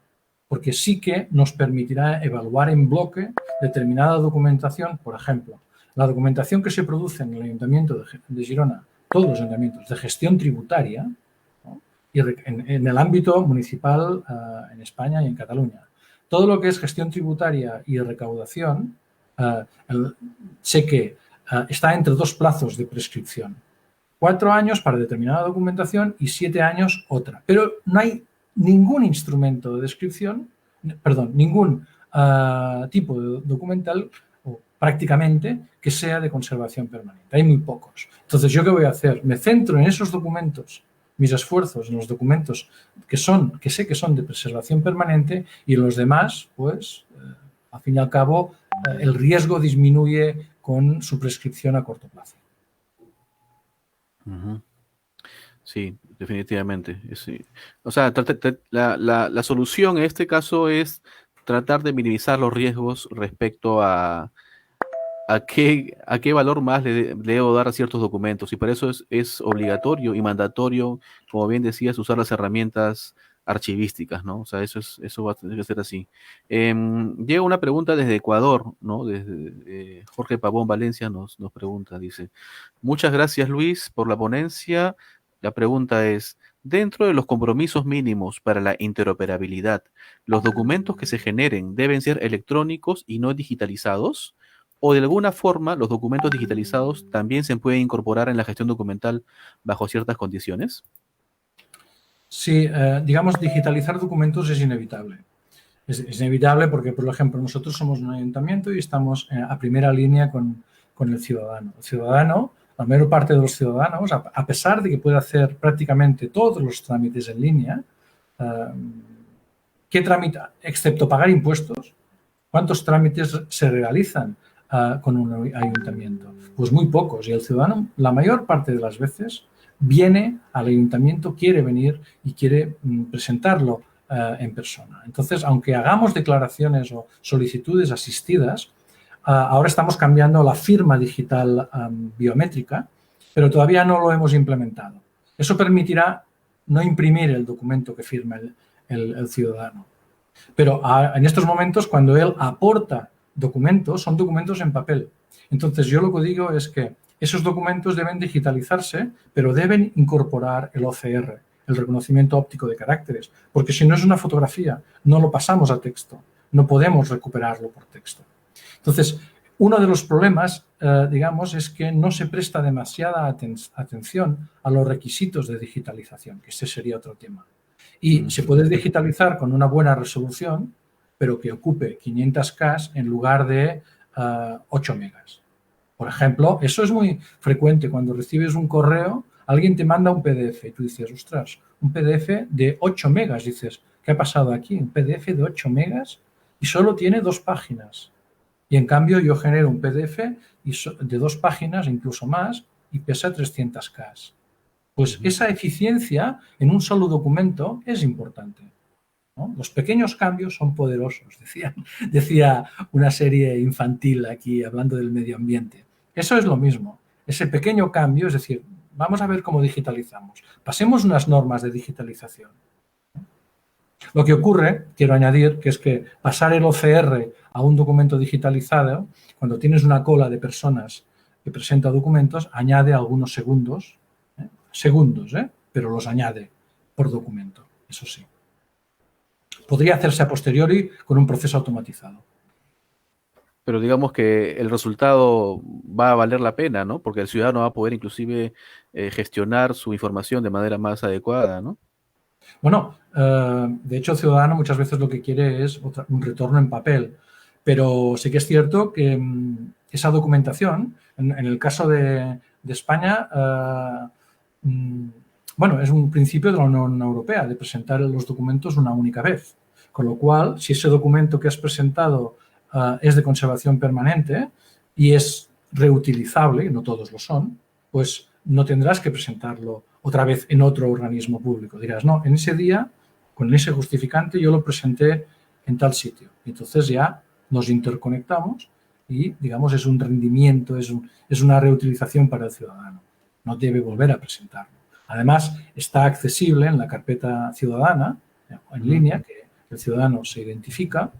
porque sí que nos permitirá evaluar en bloque determinada documentación. Por ejemplo, la documentación que se produce en el Ayuntamiento de Girona, todos los ayuntamientos de gestión tributaria, ¿no? Y en el ámbito municipal en España y en Cataluña. Todo lo que es gestión tributaria y recaudación, sé que está entre 2 plazos de prescripción. 4 años para determinada documentación y 7 años otra. Pero no hay ningún instrumento de descripción, perdón, ningún tipo de documental, o prácticamente, que sea de conservación permanente. Hay muy pocos. Entonces, ¿yo qué voy a hacer? Me centro en esos documentos, mis esfuerzos en los documentos que sé que son de preservación permanente, y los demás, pues, al fin y al cabo, el riesgo disminuye con su prescripción a corto plazo. Sí, definitivamente. Sí. O sea, la solución en este caso es tratar de minimizar los riesgos respecto a qué valor más le debo dar a ciertos documentos. Y para eso es obligatorio y mandatorio, como bien decías, usar las herramientas archivísticas, ¿no? O sea, eso va a tener que ser así. Llega una pregunta desde Ecuador, ¿no? Desde Jorge Pavón Valencia nos pregunta, dice, muchas gracias Luis por la ponencia. La pregunta es, Dentro de los compromisos mínimos para la interoperabilidad, ¿los documentos que se generen deben ser electrónicos y no digitalizados? ¿O de alguna forma los documentos digitalizados también se pueden incorporar en la gestión documental bajo ciertas condiciones? Sí, digamos, digitalizar documentos es inevitable. Es inevitable porque, por ejemplo, nosotros somos un ayuntamiento y estamos a primera línea con el ciudadano. El ciudadano, la mayor parte de los ciudadanos, a pesar de que puede hacer prácticamente todos los trámites en línea, ¿qué tramita? Excepto pagar impuestos, ¿cuántos trámites se realizan con un ayuntamiento? Pues muy pocos. Y el ciudadano, la mayor parte de las veces, viene al ayuntamiento, quiere venir y quiere presentarlo en persona. Entonces, aunque hagamos declaraciones o solicitudes asistidas, ahora estamos cambiando la firma digital biométrica, pero todavía no lo hemos implementado. Eso permitirá no imprimir el documento que firma el ciudadano. Pero en estos momentos, cuando él aporta documentos, son documentos en papel. Entonces, yo lo que digo es que esos documentos deben digitalizarse, pero deben incorporar el OCR, el reconocimiento óptico de caracteres, porque si no es una fotografía, no lo pasamos a texto, no podemos recuperarlo por texto. Entonces, uno de los problemas, digamos, es que no se presta demasiada atención a los requisitos de digitalización, que ese sería otro tema. Y se puede digitalizar con una buena resolución, pero que ocupe 500K en lugar de 8 megas. Por ejemplo, eso es muy frecuente. Cuando recibes un correo, alguien te manda un PDF y tú dices, ostras, un PDF de 8 megas. Dices, ¿qué ha pasado aquí? Un PDF de 8 megas y solo tiene 2 páginas. Y en cambio yo genero un PDF de 2 páginas, incluso más, y pesa 300K. Pues esa eficiencia en un solo documento es importante, ¿no? Los pequeños cambios son poderosos, decía una serie infantil aquí hablando del medio ambiente. Eso es lo mismo, ese pequeño cambio, es decir, vamos a ver cómo digitalizamos. Pasemos unas normas de digitalización. Lo que ocurre, quiero añadir, que es que pasar el OCR a un documento digitalizado, cuando tienes una cola de personas que presenta documentos, añade algunos segundos, pero los añade por documento, eso sí. Podría hacerse a posteriori con un proceso automatizado. Pero digamos que el resultado va a valer la pena, ¿no? Porque el ciudadano va a poder inclusive gestionar su información de manera más adecuada, ¿no? Bueno, de hecho el ciudadano muchas veces lo que quiere es un retorno en papel, pero sí que es cierto que esa documentación, en el caso de España, bueno, es un principio de la Unión Europea de presentar los documentos una única vez. Con lo cual, si ese documento que has presentado es de conservación permanente y es reutilizable, no todos lo son, pues no tendrás que presentarlo otra vez en otro organismo público. Dirás, no, en ese día, con ese justificante, yo lo presenté en tal sitio. Y entonces ya nos interconectamos y, digamos, es un rendimiento, es una reutilización para el ciudadano. No debe volver a presentarlo. Además, está accesible en la carpeta ciudadana, en línea, que el ciudadano se identifica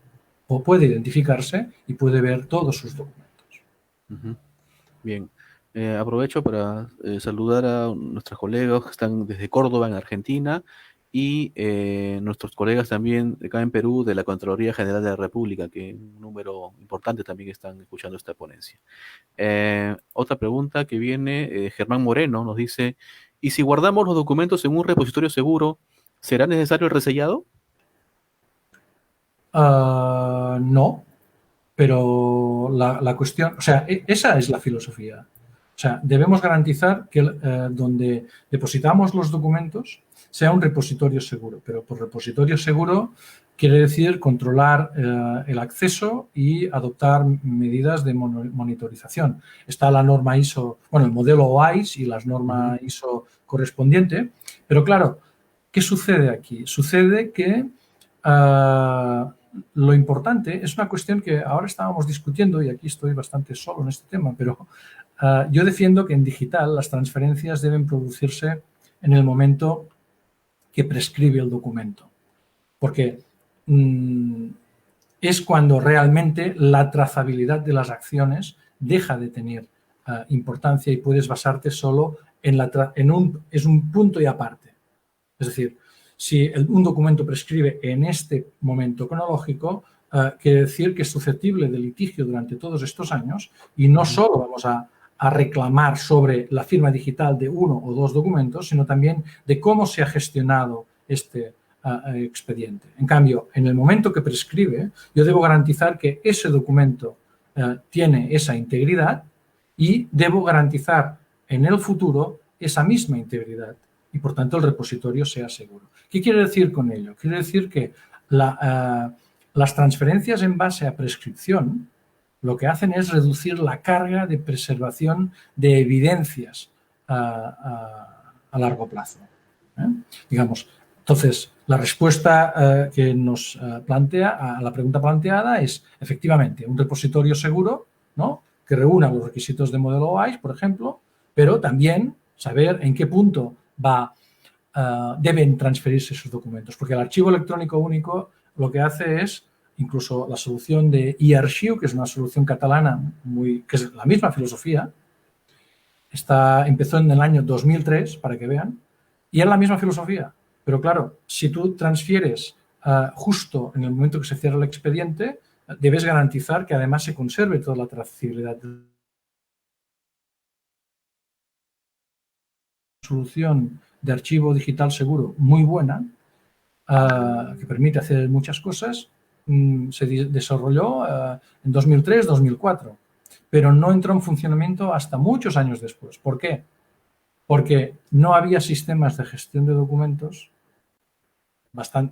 o puede identificarse y puede ver todos sus documentos. Bien. Aprovecho para saludar a nuestros colegas que están desde Córdoba, en Argentina, y nuestros colegas también acá en Perú de la Contraloría General de la República, que un número importante también están escuchando esta ponencia. Otra pregunta que viene, Germán Moreno nos dice, ¿y si guardamos los documentos en un repositorio seguro, será necesario el resellado? No, pero la cuestión, o sea, esa es la filosofía. O sea, debemos garantizar que donde depositamos los documentos sea un repositorio seguro, pero por repositorio seguro quiere decir controlar el acceso y adoptar medidas de monitorización. Está la norma ISO, bueno, el modelo OISE y las normas ISO correspondiente, pero claro, ¿qué sucede aquí? Sucede que lo importante es una cuestión que ahora estábamos discutiendo y aquí estoy bastante solo en este tema, pero yo defiendo que en digital las transferencias deben producirse en el momento que prescribe el documento, porque es cuando realmente la trazabilidad de las acciones deja de tener importancia y puedes basarte solo es un punto y aparte. Es decir, si un documento prescribe en este momento cronológico, quiere decir que es susceptible de litigio durante todos estos años y no solo vamos a reclamar sobre la firma digital de uno o dos documentos, sino también de cómo se ha gestionado este expediente. En cambio, en el momento que prescribe, yo debo garantizar que ese documento tiene esa integridad y debo garantizar en el futuro esa misma integridad y, por tanto, el repositorio sea seguro. ¿Qué quiere decir con ello? Quiere decir que las transferencias en base a prescripción lo que hacen es reducir la carga de preservación de evidencias a largo plazo. Digamos, entonces, la respuesta que nos plantea a la pregunta planteada es, efectivamente, un repositorio seguro, ¿no?, que reúna los requisitos de modelo OISE, por ejemplo, pero también saber en qué punto deben transferirse esos documentos. Porque el archivo electrónico único lo que hace es, incluso la solución de eArchive, que es una solución catalana que es la misma filosofía, empezó en el año 2003, para que vean, y es la misma filosofía. Pero claro, si tú transfieres justo en el momento que se cierra el expediente, debes garantizar que además se conserve toda la trazabilidad. Solución de archivo digital seguro muy buena, que permite hacer muchas cosas, se desarrolló en 2003-2004, pero no entró en funcionamiento hasta muchos años después. ¿Por qué? Porque no había sistemas de gestión de documentos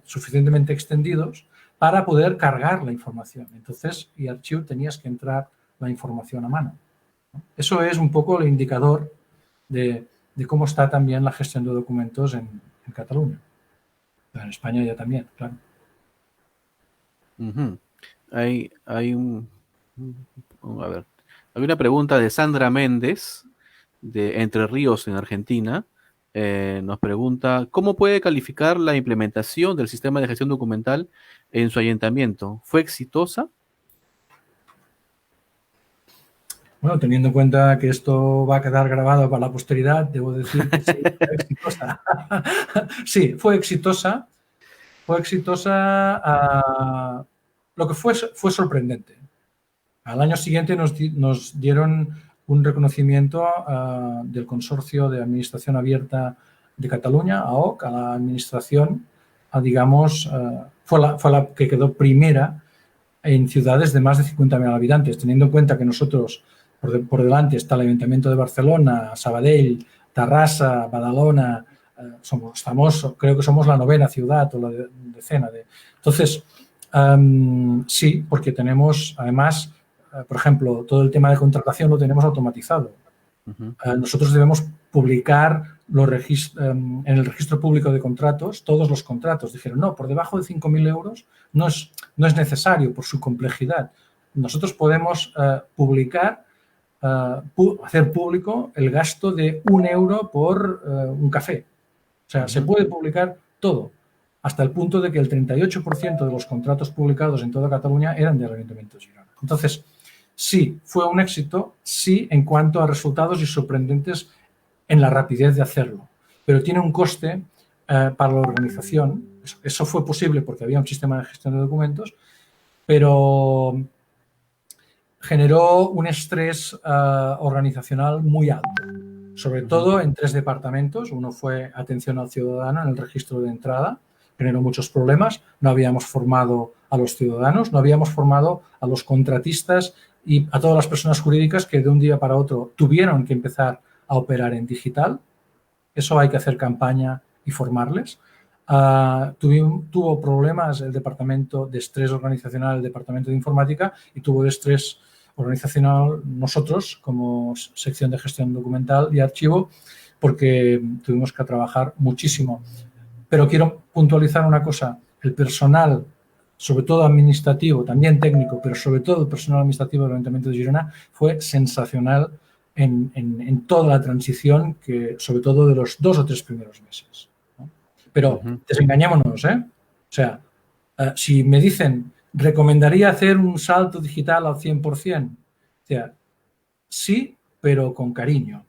suficientemente extendidos para poder cargar la información. Entonces, eArchive tenías que entrar la información a mano. Eso es un poco el indicador de cómo está también la gestión de documentos en Cataluña. Pero en España ya también, claro. Hay una pregunta de Sandra Méndez, de Entre Ríos, en Argentina. Nos pregunta, ¿cómo puede calificar la implementación del sistema de gestión documental en su ayuntamiento? ¿Fue exitosa? Bueno, teniendo en cuenta que esto va a quedar grabado para la posteridad, debo decir que sí, fue exitosa. Sí, fue exitosa. Fue exitosa. Lo que fue sorprendente. Al año siguiente nos dieron un reconocimiento del Consorcio de Administración Abierta de Cataluña, AOC, a la administración, digamos, fue la que quedó primera en ciudades de más de 50.000 habitantes, teniendo en cuenta que nosotros, por delante está el Ayuntamiento de Barcelona, Sabadell, Tarrasa, Badalona, creo que somos la 9ª ciudad o la 10ª. Entonces, sí, porque tenemos, además, por ejemplo, todo el tema de contratación lo tenemos automatizado. Nosotros debemos publicar en el registro público de contratos todos los contratos. Dijeron, no, por debajo de 5.000 euros no es necesario por su complejidad. Nosotros podemos publicar, hacer público el gasto de 1 euro por un café. O sea, se puede publicar todo, hasta el punto de que el 38% de los contratos publicados en toda Cataluña eran del Ayuntamiento de Girona. Entonces, sí, fue un éxito, sí, en cuanto a resultados y sorprendentes en la rapidez de hacerlo. Pero tiene un coste para la organización. Eso fue posible porque había un sistema de gestión de documentos, pero generó un estrés organizacional muy alto, sobre todo en 3 departamentos. Uno fue atención al ciudadano en el registro de entrada, generó muchos problemas, no habíamos formado a los ciudadanos, no habíamos formado a los contratistas y a todas las personas jurídicas que de un día para otro tuvieron que empezar a operar en digital. Eso hay que hacer campaña y formarles. Tuvo problemas el departamento de estrés organizacional, el departamento de informática, y tuvo de estrés organizacional nosotros como sección de gestión documental y archivo, porque tuvimos que trabajar muchísimo. Pero quiero puntualizar una cosa, el personal, sobre todo administrativo, también técnico, pero sobre todo el personal administrativo del Ayuntamiento de Girona fue sensacional en toda la transición, sobre todo de los 2 o 3 primeros meses, ¿no? Pero desengañémonos, ¿eh? O sea, si me dicen, ¿recomendaría hacer un salto digital al 100%? O sea, sí, pero con cariño,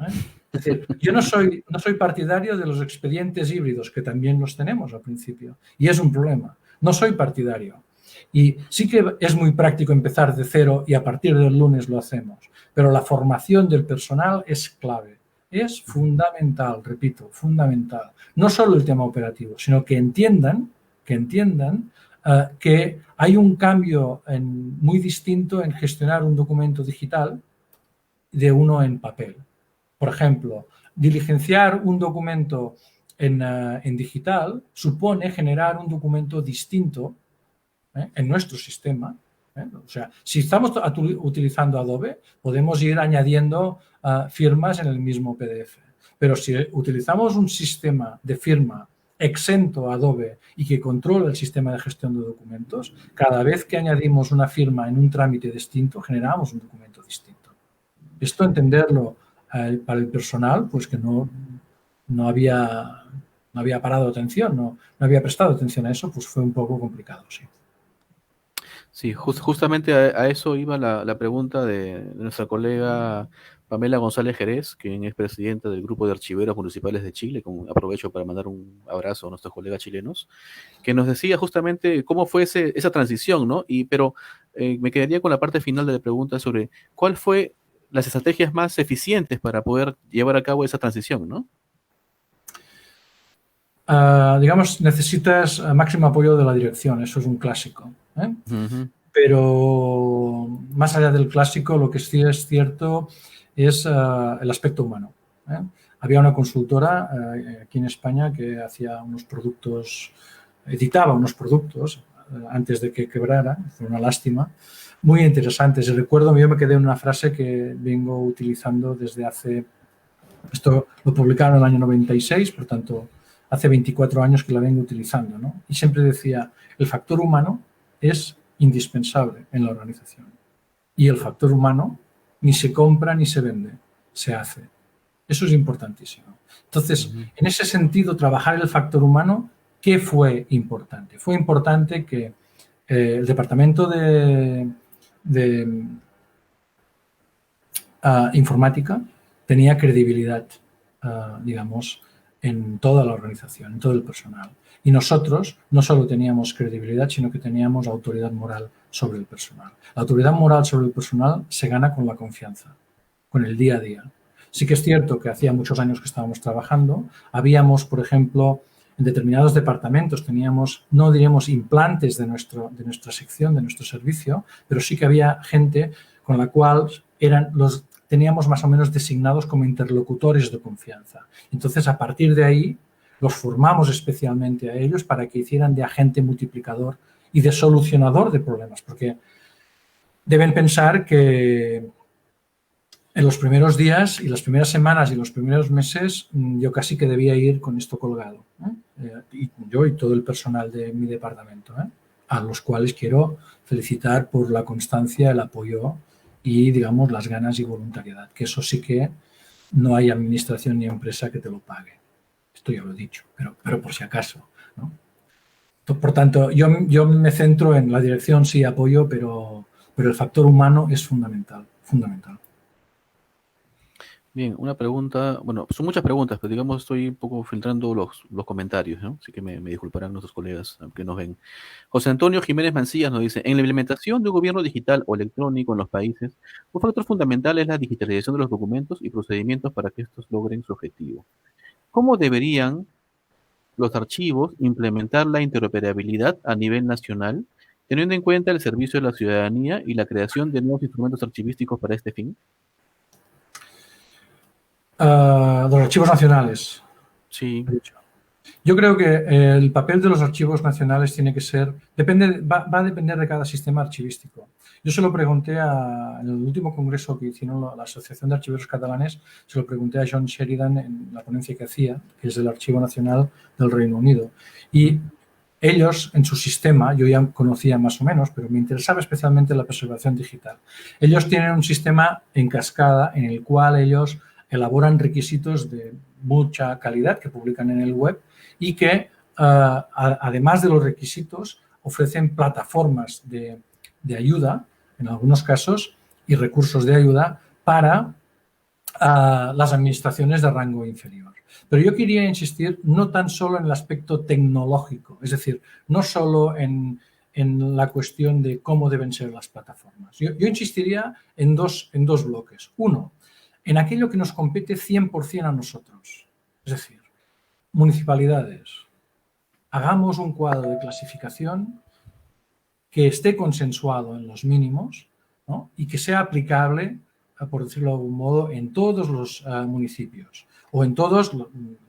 ¿eh? Es decir, yo no soy partidario de los expedientes híbridos, que también los tenemos al principio, y es un problema. No soy partidario. Y sí que es muy práctico empezar de cero y a partir del lunes lo hacemos, pero la formación del personal es clave. Es fundamental, repito, fundamental. No solo el tema operativo, sino que entiendan que hay un cambio muy distinto en gestionar un documento digital de uno en papel. Por ejemplo, diligenciar un documento en digital supone generar un documento distinto en nuestro sistema. O sea, si estamos utilizando Adobe, podemos ir añadiendo firmas en el mismo PDF. Pero si utilizamos un sistema de firma exento a Adobe y que controla el sistema de gestión de documentos, cada vez que añadimos una firma en un trámite distinto, generamos un documento distinto. Esto entenderlo para el personal, pues que no había parado atención, no había prestado atención a eso, pues fue un poco complicado, sí. Sí, justamente a eso iba la pregunta de nuestra colega Pamela González Jerez, quien es presidenta del Grupo de Archiveros Municipales de Chile. Aprovecho para mandar un abrazo a nuestros colegas chilenos, que nos decía justamente cómo fue esa transición, ¿no? Pero me quedaría con la parte final de la pregunta sobre cuál fue las estrategias más eficientes para poder llevar a cabo esa transición, ¿no? Digamos, necesitas máximo apoyo de la dirección, eso es un clásico. Pero más allá del clásico, lo que sí es cierto es el aspecto humano. Había una consultora aquí en España que hacía unos productos, editaba unos productos antes de que quebrara, fue una lástima, muy interesantes. Y recuerdo, yo me quedé en una frase que vengo utilizando desde hace, esto lo publicaron en el año 96, por tanto, hace 24 años que la vengo utilizando, ¿no? Y siempre decía, el factor humano es indispensable en la organización. Y el factor humano ni se compra ni se vende, se hace. Eso es importantísimo. Entonces, en ese sentido, trabajar el factor humano, ¿qué fue importante? Fue importante que el departamento de informática tenía credibilidad, digamos, en toda la organización, en todo el personal. Y nosotros no solo teníamos credibilidad, sino que teníamos autoridad moral sobre el personal. La autoridad moral sobre el personal se gana con la confianza, con el día a día. Sí que es cierto que hacía muchos años que estábamos trabajando. Habíamos, por ejemplo, en determinados departamentos teníamos, no diríamos implantes de nuestra sección, de nuestro servicio, pero sí que había gente con la cual teníamos más o menos designados como interlocutores de confianza. Entonces, a partir de ahí, los formamos especialmente a ellos para que hicieran de agente multiplicador y de solucionador de problemas, porque deben pensar que en los primeros días y las primeras semanas y los primeros meses yo casi que debía ir con esto colgado, y yo y todo el personal de mi departamento, a los cuales quiero felicitar por la constancia, el apoyo y, digamos, las ganas y voluntariedad, que eso sí que no hay administración ni empresa que te lo pague. Esto ya lo he dicho, pero por si acaso, ¿no? Por tanto, yo me centro en la dirección, sí, apoyo, pero el factor humano es fundamental, fundamental. Bien, una pregunta, bueno, son muchas preguntas, pero digamos estoy un poco filtrando los comentarios, ¿no? Así que me disculparán nuestros colegas que nos ven. José Antonio Jiménez Mancillas nos dice, en la implementación de un gobierno digital o electrónico en los países, un factor fundamental es la digitalización de los documentos y procedimientos para que estos logren su objetivo. ¿Cómo deberían los archivos implementar la interoperabilidad a nivel nacional, teniendo en cuenta el servicio de la ciudadanía y la creación de nuevos instrumentos archivísticos para este fin? Los archivos nacionales. Sí. Yo creo que el papel de los archivos nacionales tiene que ser, va a depender de cada sistema archivístico. Yo se lo pregunté en el último congreso que hicieron la Asociación de Archiveros Catalanes, se lo pregunté a John Sheridan en la ponencia que hacía, que es el Archivo Nacional del Reino Unido. Y ellos, en su sistema, yo ya conocía más o menos, pero me interesaba especialmente la preservación digital. Ellos tienen un sistema en cascada en el cual ellos elaboran requisitos de mucha calidad que publican en el web y que, además de los requisitos, ofrecen plataformas de ayuda, en algunos casos, y recursos de ayuda para a las administraciones de rango inferior. Pero yo quería insistir no tan solo en el aspecto tecnológico, es decir, no solo en la cuestión de cómo deben ser las plataformas. Yo insistiría en dos bloques. Uno, en aquello que nos compete 100% a nosotros. Es decir, municipalidades, hagamos un cuadro de clasificación que esté consensuado en los mínimos, ¿no? Y que sea aplicable, por decirlo de algún modo, en todos los municipios. O en todos,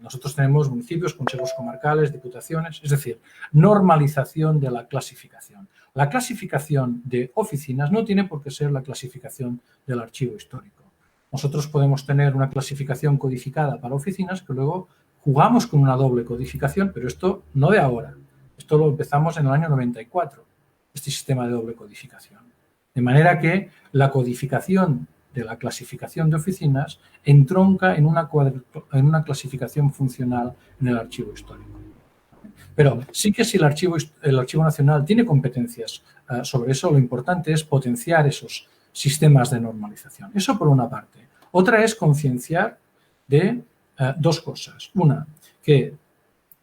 nosotros tenemos municipios, consejos comarcales, diputaciones, es decir, normalización de la clasificación. La clasificación de oficinas no tiene por qué ser la clasificación del archivo histórico. Nosotros podemos tener una clasificación codificada para oficinas que luego jugamos con una doble codificación, pero esto no de ahora. Esto lo empezamos en el año 94, este sistema de doble codificación. De manera que la codificación de la clasificación de oficinas entronca en una clasificación funcional en el archivo histórico. Pero sí que si el Archivo Nacional tiene competencias sobre eso, lo importante es potenciar esos sistemas de normalización. Eso por una parte. Otra es concienciar de dos cosas. Una, que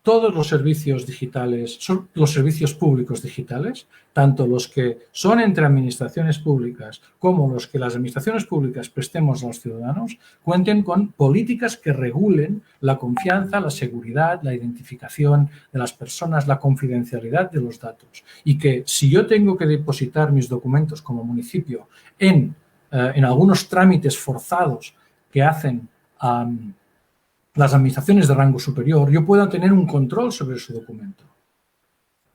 todos los servicios digitales, son los servicios públicos digitales, tanto los que son entre administraciones públicas como los que las administraciones públicas prestemos a los ciudadanos, cuenten con políticas que regulen la confianza, la seguridad, la identificación de las personas, la confidencialidad de los datos. Y que si yo tengo que depositar mis documentos como municipio en algunos trámites forzados que hacen las administraciones de rango superior, yo pueda tener un control sobre su documento.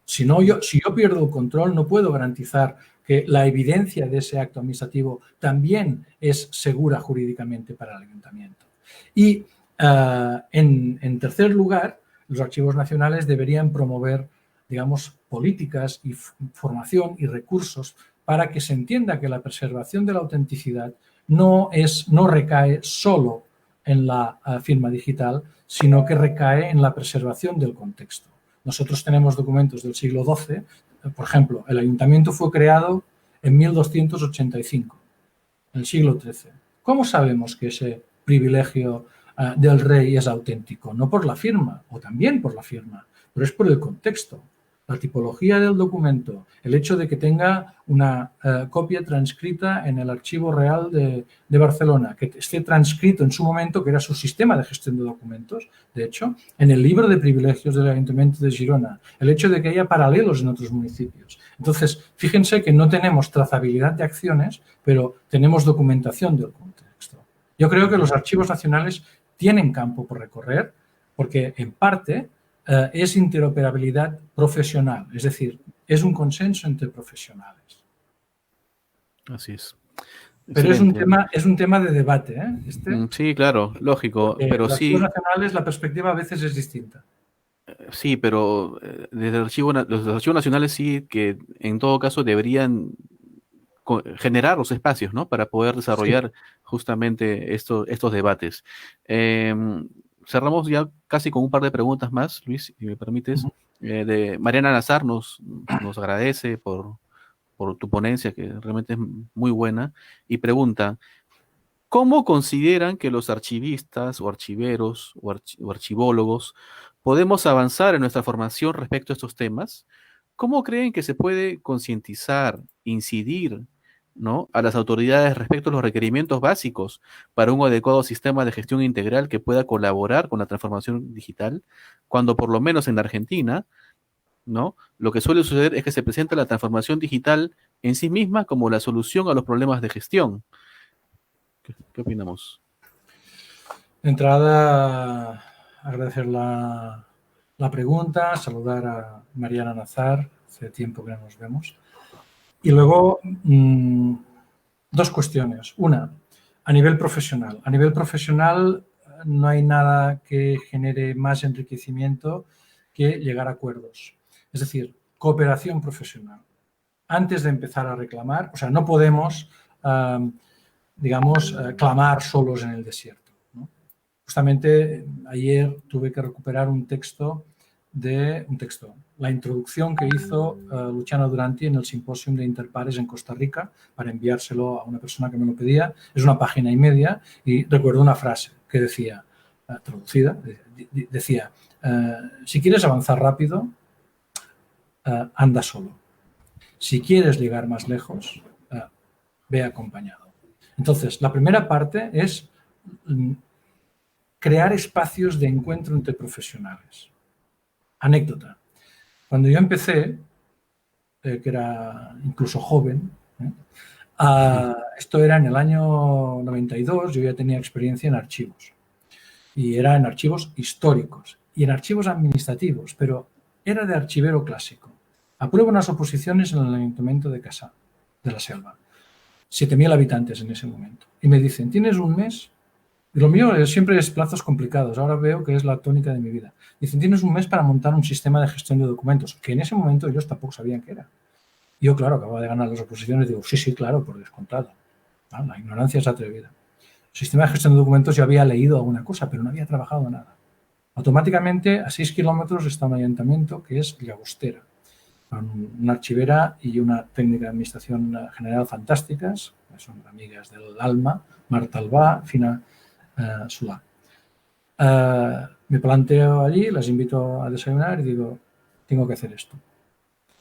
Si yo pierdo el control, no puedo garantizar que la evidencia de ese acto administrativo también es segura jurídicamente para el ayuntamiento. Y, en tercer lugar, los archivos nacionales deberían promover, digamos, políticas y formación y recursos para que se entienda que la preservación de la autenticidad no recae solo en la firma digital, sino que recae en la preservación del contexto. Nosotros tenemos documentos del siglo XII, por ejemplo, el ayuntamiento fue creado en 1285, en el siglo XIII. ¿Cómo sabemos que ese privilegio del rey es auténtico? No por la firma, o también por la firma, pero es por el contexto. La tipología del documento, el hecho de que tenga una copia transcrita en el Archivo Real de Barcelona, que esté transcrito en su momento, que era su sistema de gestión de documentos, de hecho, en el libro de privilegios del Ayuntamiento de Girona, el hecho de que haya paralelos en otros municipios. Entonces, fíjense que no tenemos trazabilidad de acciones, pero tenemos documentación del contexto. Yo creo que los archivos nacionales tienen campo por recorrer, porque en parte es interoperabilidad profesional, es decir, es un consenso entre profesionales. Así es. Pero es un tema de debate, ¿eh? Sí, claro, lógico, pero los sí. archivos nacionales la perspectiva a veces es distinta. Sí, pero desde los archivos nacionales sí que en todo caso deberían generar los espacios, ¿no? Para poder desarrollar Sí. justamente estos debates. Cerramos ya casi con un par de preguntas más, Luis, si me permites. De Mariana Nazar nos agradece por tu ponencia, que realmente es muy buena, y pregunta, ¿cómo consideran que los archivistas o archiveros o archivólogos podemos avanzar en nuestra formación respecto a estos temas? ¿Cómo creen que se puede concientizar, incidir, ¿no?, a las autoridades respecto a los requerimientos básicos para un adecuado sistema de gestión integral que pueda colaborar con la transformación digital, cuando por lo menos en la Argentina, ¿no?, lo que suele suceder es que se presenta la transformación digital en sí misma como la solución a los problemas de gestión? ¿Qué opinamos? De entrada, agradecer la pregunta, saludar a Mariana Nazar, hace tiempo que no nos vemos. Y luego, dos cuestiones. Una, a nivel profesional. A nivel profesional no hay nada que genere más enriquecimiento que llegar a acuerdos. Es decir, cooperación profesional. Antes de empezar a reclamar, o sea, no podemos, digamos, clamar solos en el desierto, ¿no? Justamente ayer tuve que recuperar un texto de un texto. La introducción que hizo Luciano Duranti en el Simposium de Interpares en Costa Rica para enviárselo a una persona que me lo pedía. Es una página y media y recuerdo una frase que decía, traducida, decía, si quieres avanzar rápido, anda solo. Si quieres llegar más lejos, ve acompañado. Entonces, la primera parte es crear espacios de encuentro entre profesionales. Anécdota. Cuando yo empecé, que era incluso joven, esto era en el año 92, yo ya tenía experiencia en archivos. Y era en archivos históricos y en archivos administrativos, pero era de archivero clásico. Apruebo unas oposiciones en el Ayuntamiento de Cassà, de la Selva. 7.000 habitantes en ese momento. Y me dicen, ¿tienes un mes? Y lo mío siempre es plazos complicados. Ahora veo que es la tónica de mi vida. Dicen, tienes un mes para montar un sistema de gestión de documentos, que en ese momento ellos tampoco sabían qué era. Yo, claro, acababa de ganar las oposiciones, digo, sí, claro, por descontado. La ignorancia es atrevida. El sistema de gestión de documentos yo había leído alguna cosa, pero no había trabajado nada. Automáticamente, a 6 kilómetros está un ayuntamiento que es Llagostera, con una archivera y una técnica de administración general fantásticas, que son amigas del alma, Marta Albá, Fina Solà. Me planteo allí, las invito a desayunar y digo, tengo que hacer esto.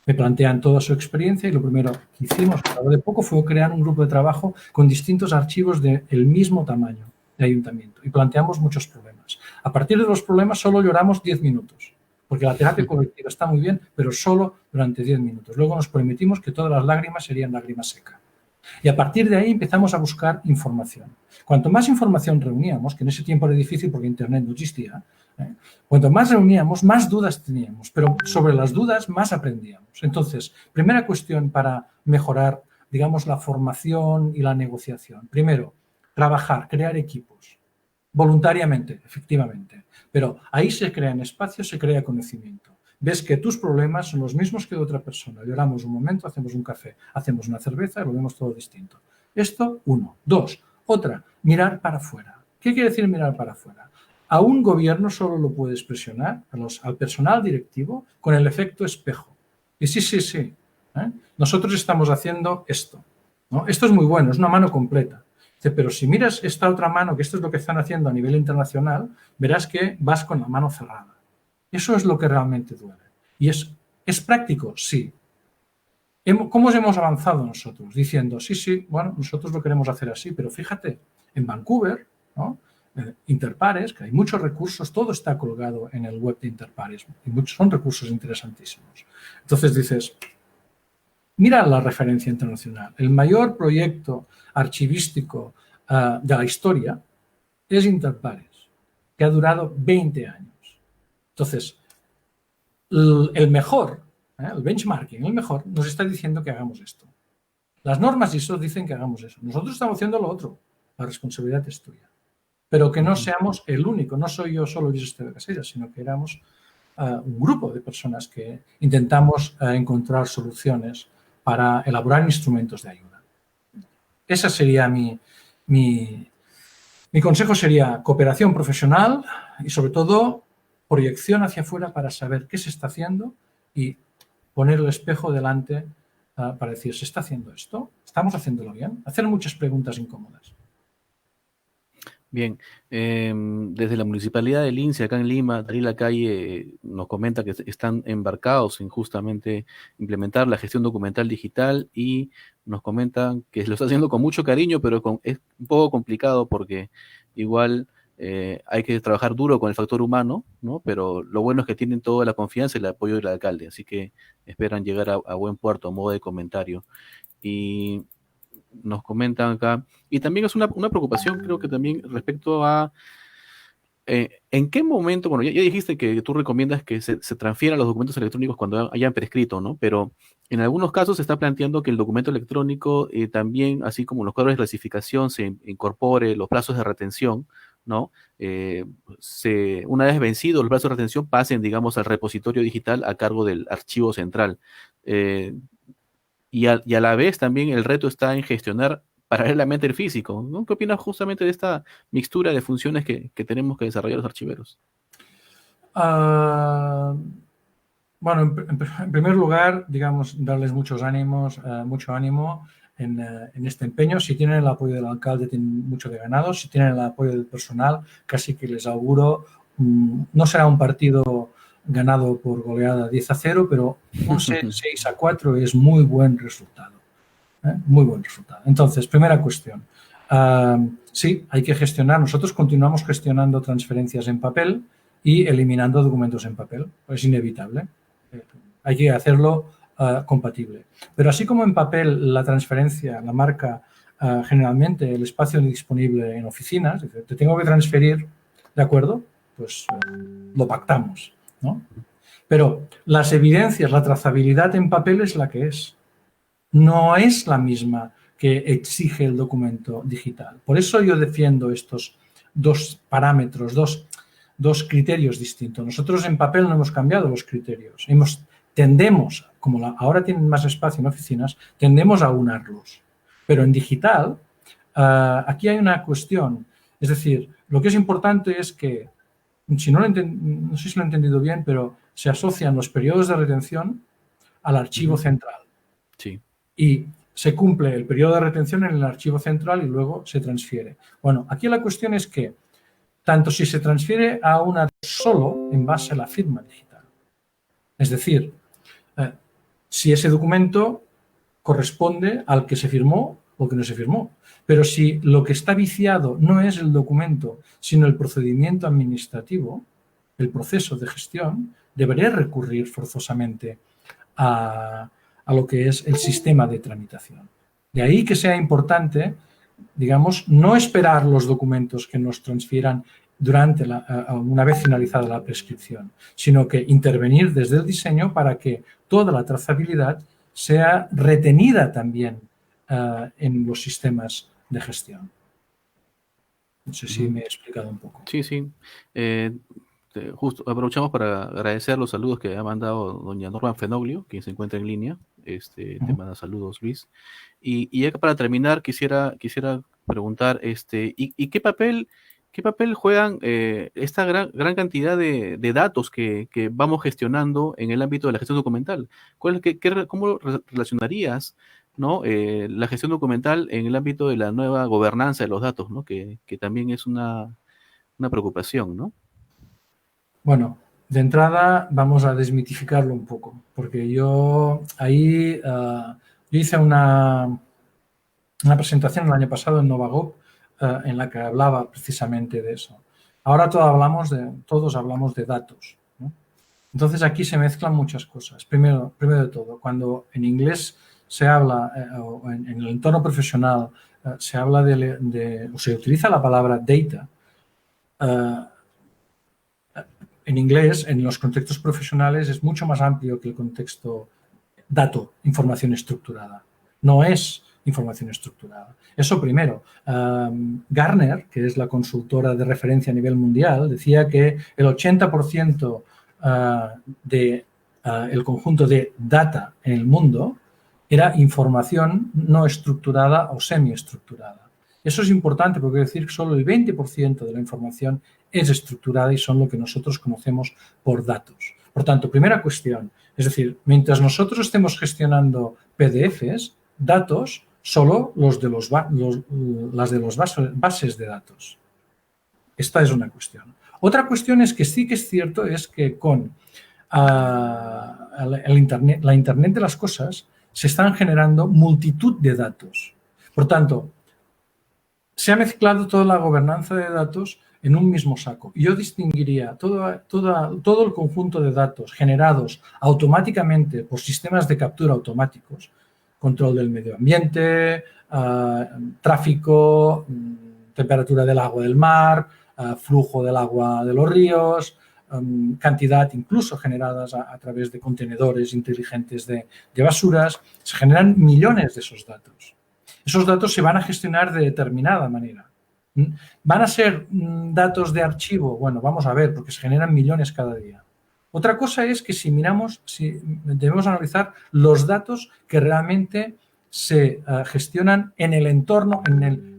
Me plantean toda su experiencia y lo primero que hicimos, a lo de poco, fue crear un grupo de trabajo con distintos archivos del mismo tamaño de ayuntamiento y planteamos muchos problemas. A partir de los problemas solo lloramos 10 minutos, porque la terapia colectiva está muy bien, pero solo durante 10 minutos. Luego nos prometimos que todas las lágrimas serían lágrimas secas. Y a partir de ahí empezamos a buscar información. Cuanto más información reuníamos, que en ese tiempo era difícil porque Internet no existía, cuanto más reuníamos, más dudas teníamos, pero sobre las dudas más aprendíamos. Entonces, primera cuestión para mejorar, digamos, la formación y la negociación. Primero, trabajar, crear equipos, voluntariamente, efectivamente, pero ahí se crean espacios, se crea conocimiento. Ves que tus problemas son los mismos que de otra persona. Lloramos un momento, hacemos un café, hacemos una cerveza y lo vemos todo distinto. Esto, uno. Dos, otra, mirar para afuera. ¿Qué quiere decir mirar para afuera? A un gobierno solo lo puedes presionar, al personal directivo, con el efecto espejo. Y sí. Nosotros estamos haciendo esto, ¿no? Esto es muy bueno, es una mano completa. Pero si miras esta otra mano, que esto es lo que están haciendo a nivel internacional, verás que vas con la mano cerrada. Eso es lo que realmente duele. ¿Y es práctico? Sí. ¿Cómo hemos avanzado nosotros? Diciendo, sí, bueno, nosotros lo queremos hacer así, pero fíjate, en Vancouver, ¿no? Interpares, que hay muchos recursos, todo está colgado en el web de Interpares y son recursos interesantísimos. Entonces dices, mira la referencia internacional. El mayor proyecto archivístico de la historia es Interpares, que ha durado 20 años. Entonces, el mejor, el benchmarking, el mejor, nos está diciendo que hagamos esto. Las normas ISO dicen que hagamos eso. Nosotros estamos haciendo lo otro. La responsabilidad es tuya. Pero que no seamos el único. No soy yo solo Luis Esteve Casellas, sino que éramos un grupo de personas que intentamos encontrar soluciones para elaborar instrumentos de ayuda. Esa sería mi consejo sería cooperación profesional y, sobre todo, proyección hacia afuera para saber qué se está haciendo y poner el espejo delante para decir, ¿se está haciendo esto? ¿Estamos haciéndolo bien? Hacer muchas preguntas incómodas. Bien, desde la Municipalidad de Lince, acá en Lima, Darío Lacalle nos comenta que están embarcados en justamente implementar la gestión documental digital y nos comentan que lo está haciendo con mucho cariño, pero es un poco complicado porque igual hay que trabajar duro con el factor humano, ¿no? Pero lo bueno es que tienen toda la confianza y el apoyo del alcalde, así que esperan llegar a buen puerto, a modo de comentario. Y nos comentan acá, y también es una preocupación, creo que también respecto a en qué momento, bueno, ya dijiste que tú recomiendas que se transfieran los documentos electrónicos cuando hayan prescrito, ¿no? Pero en algunos casos se está planteando que el documento electrónico también, así como los cuadros de clasificación, se incorpore los plazos de retención, ¿no? Una vez vencidos los plazos de retención, pasen, digamos, al repositorio digital a cargo del archivo central. Y a la vez también el reto está en gestionar paralelamente el físico, ¿no? ¿Qué opinas justamente de esta mixtura de funciones que tenemos que desarrollar los archiveros? Ah, bueno, en primer lugar, digamos, darles mucho ánimo en este empeño. Si tienen el apoyo del alcalde, tienen mucho de ganado. Si tienen el apoyo del personal, casi que les auguro, no será un partido ganado por goleada 10-0, pero 11-6-4 es muy buen resultado. Muy buen resultado. Entonces, primera cuestión. Sí, hay que gestionar. Nosotros continuamos gestionando transferencias en papel y eliminando documentos en papel. Es inevitable. Hay que hacerlo compatible. Pero así como en papel la transferencia la marca generalmente el espacio disponible en oficinas, dice, te tengo que transferir, ¿de acuerdo? Pues lo pactamos, ¿no? Pero las evidencias, la trazabilidad en papel es la que es. No es la misma que exige el documento digital. Por eso yo defiendo estos dos parámetros, dos criterios distintos. Nosotros en papel no hemos cambiado los criterios. Tendemos, como ahora tienen más espacio en oficinas, tendemos a unarlos. Pero en digital, aquí hay una cuestión. Es decir, lo que es importante es que, si no sé si lo he entendido bien, pero se asocian los periodos de retención al archivo central. Sí. Y se cumple el periodo de retención en el archivo central y luego se transfiere. Bueno, aquí la cuestión es que tanto si se transfiere a una solo en base a la firma digital. Es decir, si ese documento corresponde al que se firmó o que no se firmó. Pero si lo que está viciado no es el documento, sino el procedimiento administrativo, el proceso de gestión, debería recurrir forzosamente a lo que es el sistema de tramitación. De ahí que sea importante, digamos, no esperar los documentos que nos transfieran una vez finalizada la prescripción, sino que intervenir desde el diseño para que toda la trazabilidad sea retenida también en los sistemas de gestión. No sé si me he explicado un poco. Sí, sí. Justo aprovechamos para agradecer los saludos que ha mandado doña Norma Fenoglio, quien se encuentra en línea. Te manda saludos, Luis. Y ya para terminar, quisiera preguntar, ¿y qué papel juegan esta gran cantidad de datos que vamos gestionando en el ámbito de la gestión documental? ¿Cómo relacionarías, ¿no? La gestión documental en el ámbito de la nueva gobernanza de los datos, ¿no? Que también es una preocupación, ¿no? Bueno, de entrada vamos a desmitificarlo un poco, porque yo ahí yo hice una presentación el año pasado en Novagop en la que hablaba precisamente de eso. Ahora todos hablamos de datos, ¿no? Entonces aquí se mezclan muchas cosas. Primero de todo, cuando en inglés se habla, o en el entorno profesional, se habla o se utiliza la palabra data, en inglés, en los contextos profesionales, es mucho más amplio que el contexto dato, información estructurada. No es información estructurada. Eso primero. Gartner, que es la consultora de referencia a nivel mundial, decía que el 80% del conjunto de data en el mundo era información no estructurada o semiestructurada. Eso es importante porque quiere decir que solo el 20% de la información es estructurada y son lo que nosotros conocemos por datos. Por tanto, primera cuestión, es decir, mientras nosotros estemos gestionando PDFs, datos, solo las de los bases de datos. Esta es una cuestión. Otra cuestión es que sí que es cierto es que con la Internet de las cosas se están generando multitud de datos. Por tanto, se ha mezclado toda la gobernanza de datos en un mismo saco. Yo distinguiría todo el conjunto de datos generados automáticamente por sistemas de captura automáticos, control del medio ambiente, tráfico, temperatura del agua del mar, flujo del agua de los ríos, cantidad incluso generadas a través de contenedores inteligentes de basuras. Se generan millones de esos datos. Esos datos se van a gestionar de determinada manera. ¿Van a ser datos de archivo? Bueno, vamos a ver, porque se generan millones cada día. Otra cosa es que si debemos analizar los datos que realmente se gestionan en el entorno,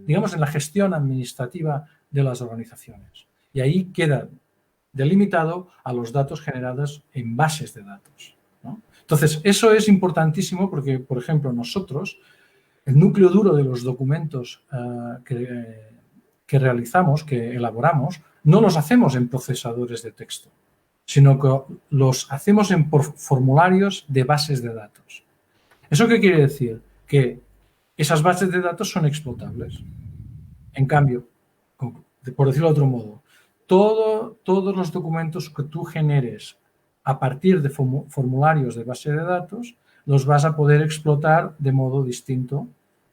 digamos, en la gestión administrativa de las organizaciones. Y ahí quedan delimitado a los datos generados en bases de datos, ¿no? Entonces, eso es importantísimo porque, por ejemplo, nosotros, el núcleo duro de los documentos que realizamos, que elaboramos, no los hacemos en procesadores de texto, sino que los hacemos en formularios de bases de datos. ¿Eso qué quiere decir? Que esas bases de datos son explotables. En cambio, por decirlo de otro modo, todos los documentos que tú generes a partir de formularios de base de datos los vas a poder explotar de modo distinto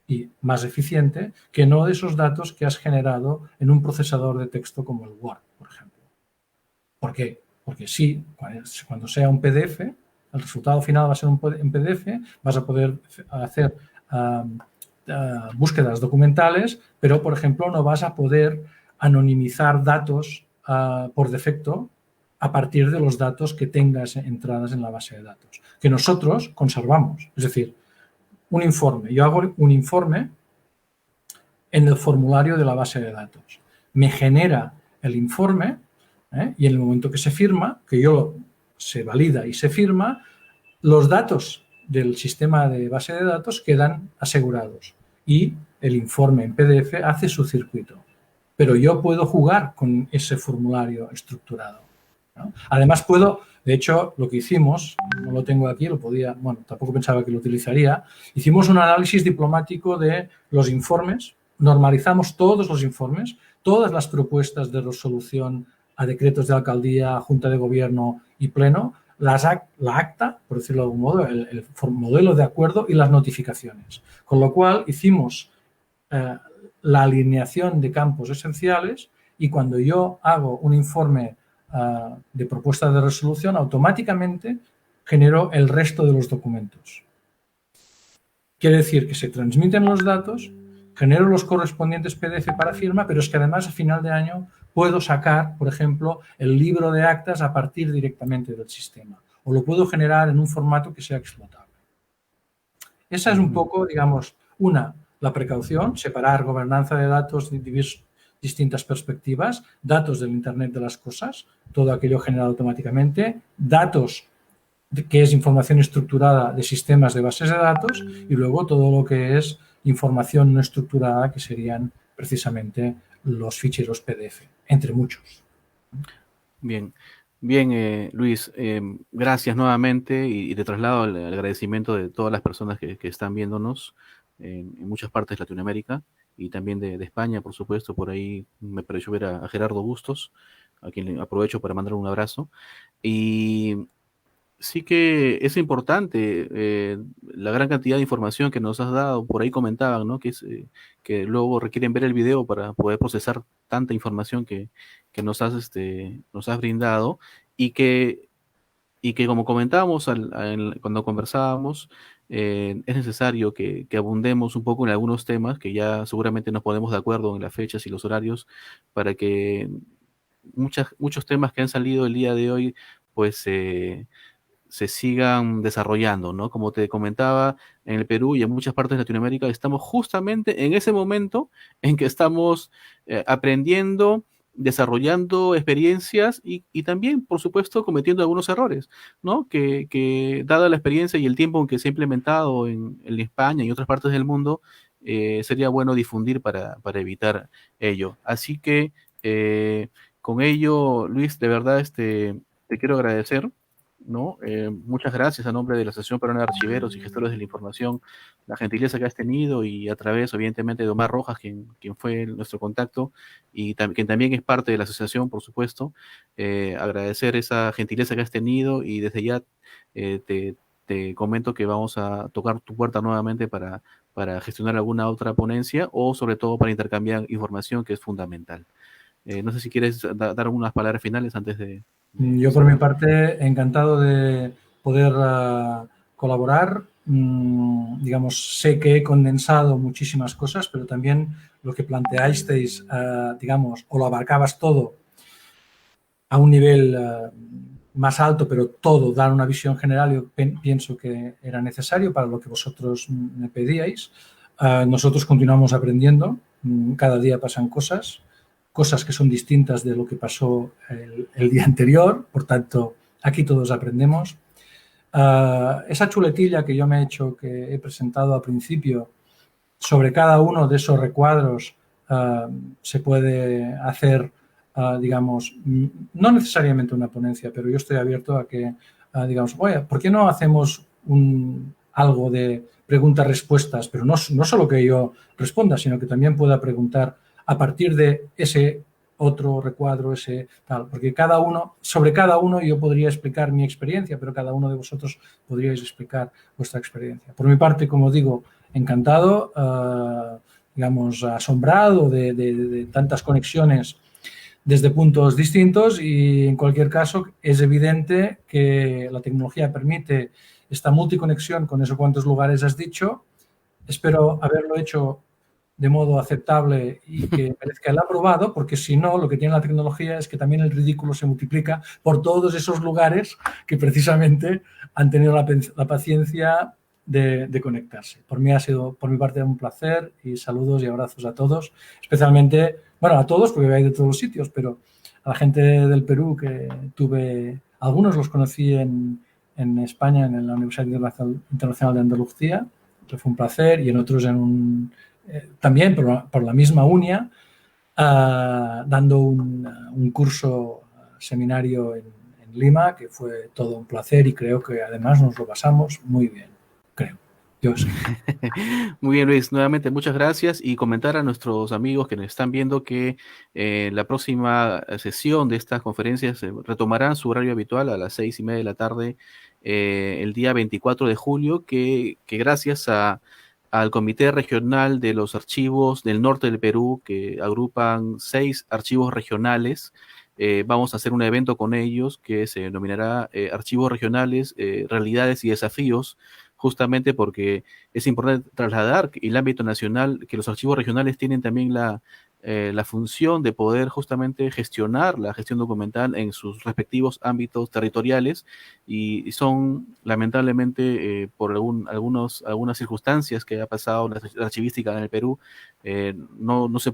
y más eficiente que no de esos datos que has generado en un procesador de texto como el Word, por ejemplo. ¿Por qué? Porque sí, cuando sea un PDF, el resultado final va a ser un PDF, vas a poder hacer búsquedas documentales, pero, por ejemplo, no vas a poder anonimizar datos por defecto a partir de los datos que tengas entradas en la base de datos, que nosotros conservamos. Es decir, un informe. Yo hago un informe en el formulario de la base de datos. Me genera el informe y en el momento que se firma, que se valida y se firma, los datos del sistema de base de datos quedan asegurados y el informe en PDF hace su circuito. Pero yo puedo jugar con ese formulario estructurado, ¿no? Además de hecho, lo que hicimos, no lo tengo aquí, tampoco pensaba que lo utilizaría, hicimos un análisis diplomático de los informes, normalizamos todos los informes, todas las propuestas de resolución a decretos de alcaldía, junta de gobierno y pleno, la acta, por decirlo de algún modo, el modelo de acuerdo y las notificaciones. Con lo cual hicimos la alineación de campos esenciales y cuando yo hago un informe de propuesta de resolución, automáticamente genero el resto de los documentos. Quiere decir que se transmiten los datos, genero los correspondientes PDF para firma, pero es que además a final de año puedo sacar, por ejemplo, el libro de actas a partir directamente del sistema o lo puedo generar en un formato que sea explotable. Esa es un poco, digamos, la precaución, separar gobernanza de datos de distintas perspectivas, datos del Internet de las cosas, todo aquello generado automáticamente, datos que es información estructurada de sistemas de bases de datos y luego todo lo que es información no estructurada que serían precisamente los ficheros PDF, entre muchos. Bien, Luis, gracias nuevamente y te traslado el agradecimiento de todas las personas que están viéndonos en muchas partes de Latinoamérica y también de España, por supuesto. Por ahí me pareció ver a Gerardo Bustos, a quien le aprovecho para mandar un abrazo. Y sí que es importante la gran cantidad de información que nos has dado. Por ahí comentaban, ¿no? Que luego requieren ver el video para poder procesar tanta información que nos has brindado y que como comentábamos cuando conversábamos, es necesario que abundemos un poco en algunos temas que ya seguramente nos ponemos de acuerdo en las fechas y los horarios para que muchos temas que han salido el día de hoy pues se sigan desarrollando, ¿no? Como te comentaba, en el Perú y en muchas partes de Latinoamérica estamos justamente en ese momento en que estamos aprendiendo, desarrollando experiencias y también, por supuesto, cometiendo algunos errores, ¿no? Que dada la experiencia y el tiempo en que se ha implementado en España y otras partes del mundo, sería bueno difundir para evitar ello. Así que con ello, Luis, de verdad te quiero agradecer, ¿no? Muchas gracias a nombre de la Asociación Peruana de Archiveros y Gestores de la Información, la gentileza que has tenido y a través, evidentemente, de Omar Rojas, quien fue nuestro contacto y quien también es parte de la asociación, por supuesto. Agradecer esa gentileza que has tenido y desde ya te comento que vamos a tocar tu puerta nuevamente para gestionar alguna otra ponencia o sobre todo para intercambiar información que es fundamental. No sé si quieres dar algunas palabras finales antes de... Yo por mi parte encantado de poder colaborar. Digamos, sé que he condensado muchísimas cosas, pero también lo que planteasteis, digamos, o lo abarcabas todo a un nivel más alto, pero todo, dar una visión general, yo pienso que era necesario para lo que vosotros me pedíais. Nosotros continuamos aprendiendo, cada día pasan cosas. cosas que son distintas de lo que pasó el día anterior, por tanto, aquí todos aprendemos. Esa chuletilla que yo me he hecho, que he presentado al principio, sobre cada uno de esos recuadros se puede hacer, digamos, no necesariamente una ponencia, pero yo estoy abierto a que, digamos, oye, ¿por qué no hacemos algo de preguntas-respuestas? Pero no solo que yo responda, sino que también pueda preguntar a partir de ese otro recuadro, ese tal, porque sobre cada uno yo podría explicar mi experiencia, pero cada uno de vosotros podríais explicar vuestra experiencia. Por mi parte, como digo, encantado, digamos, asombrado de tantas conexiones desde puntos distintos, y en cualquier caso es evidente que la tecnología permite esta multiconexión con esos cuantos lugares has dicho. Espero haberlo hecho de modo aceptable y que merezca el aprobado, porque si no, lo que tiene la tecnología es que también el ridículo se multiplica por todos esos lugares que precisamente han tenido la paciencia de conectarse. Por mi parte, un placer, y saludos y abrazos a todos, especialmente, bueno, a todos, porque hay de todos los sitios, pero a la gente del Perú, que algunos los conocí en España, en la Universidad Internacional de Andalucía, que fue un placer, y en otros también por la misma UNIA, dando un curso, seminario en Lima, que fue todo un placer, y creo que además nos lo pasamos muy bien, creo. Yo sé. Muy bien, Luis, nuevamente muchas gracias, y comentar a nuestros amigos que nos están viendo que la próxima sesión de estas conferencias retomarán su horario habitual a las 6:30 de la tarde, el día 24 de julio, que gracias al Comité Regional de los Archivos del Norte del Perú, que agrupan 6 archivos regionales, vamos a hacer un evento con ellos que se denominará Archivos Regionales, Realidades y Desafíos, justamente porque es importante trasladar el ámbito nacional, que los archivos regionales tienen también la función de poder justamente gestionar la gestión documental en sus respectivos ámbitos territoriales, y son lamentablemente por algunas circunstancias que ha pasado la archivística en el Perú, no se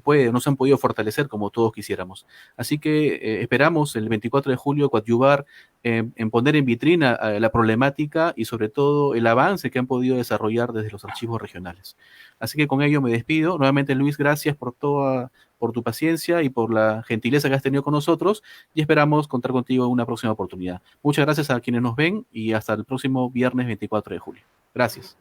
han podido fortalecer como todos quisiéramos. Así que esperamos el 24 de julio coadyuvar en poner en vitrina la problemática y sobre todo el avance que han podido desarrollar desde los archivos regionales. Así que con ello me despido. Nuevamente, Luis, gracias por tu paciencia y por la gentileza que has tenido con nosotros, y esperamos contar contigo en una próxima oportunidad. Muchas gracias a quienes nos ven, y hasta el próximo viernes 24 de julio. Gracias.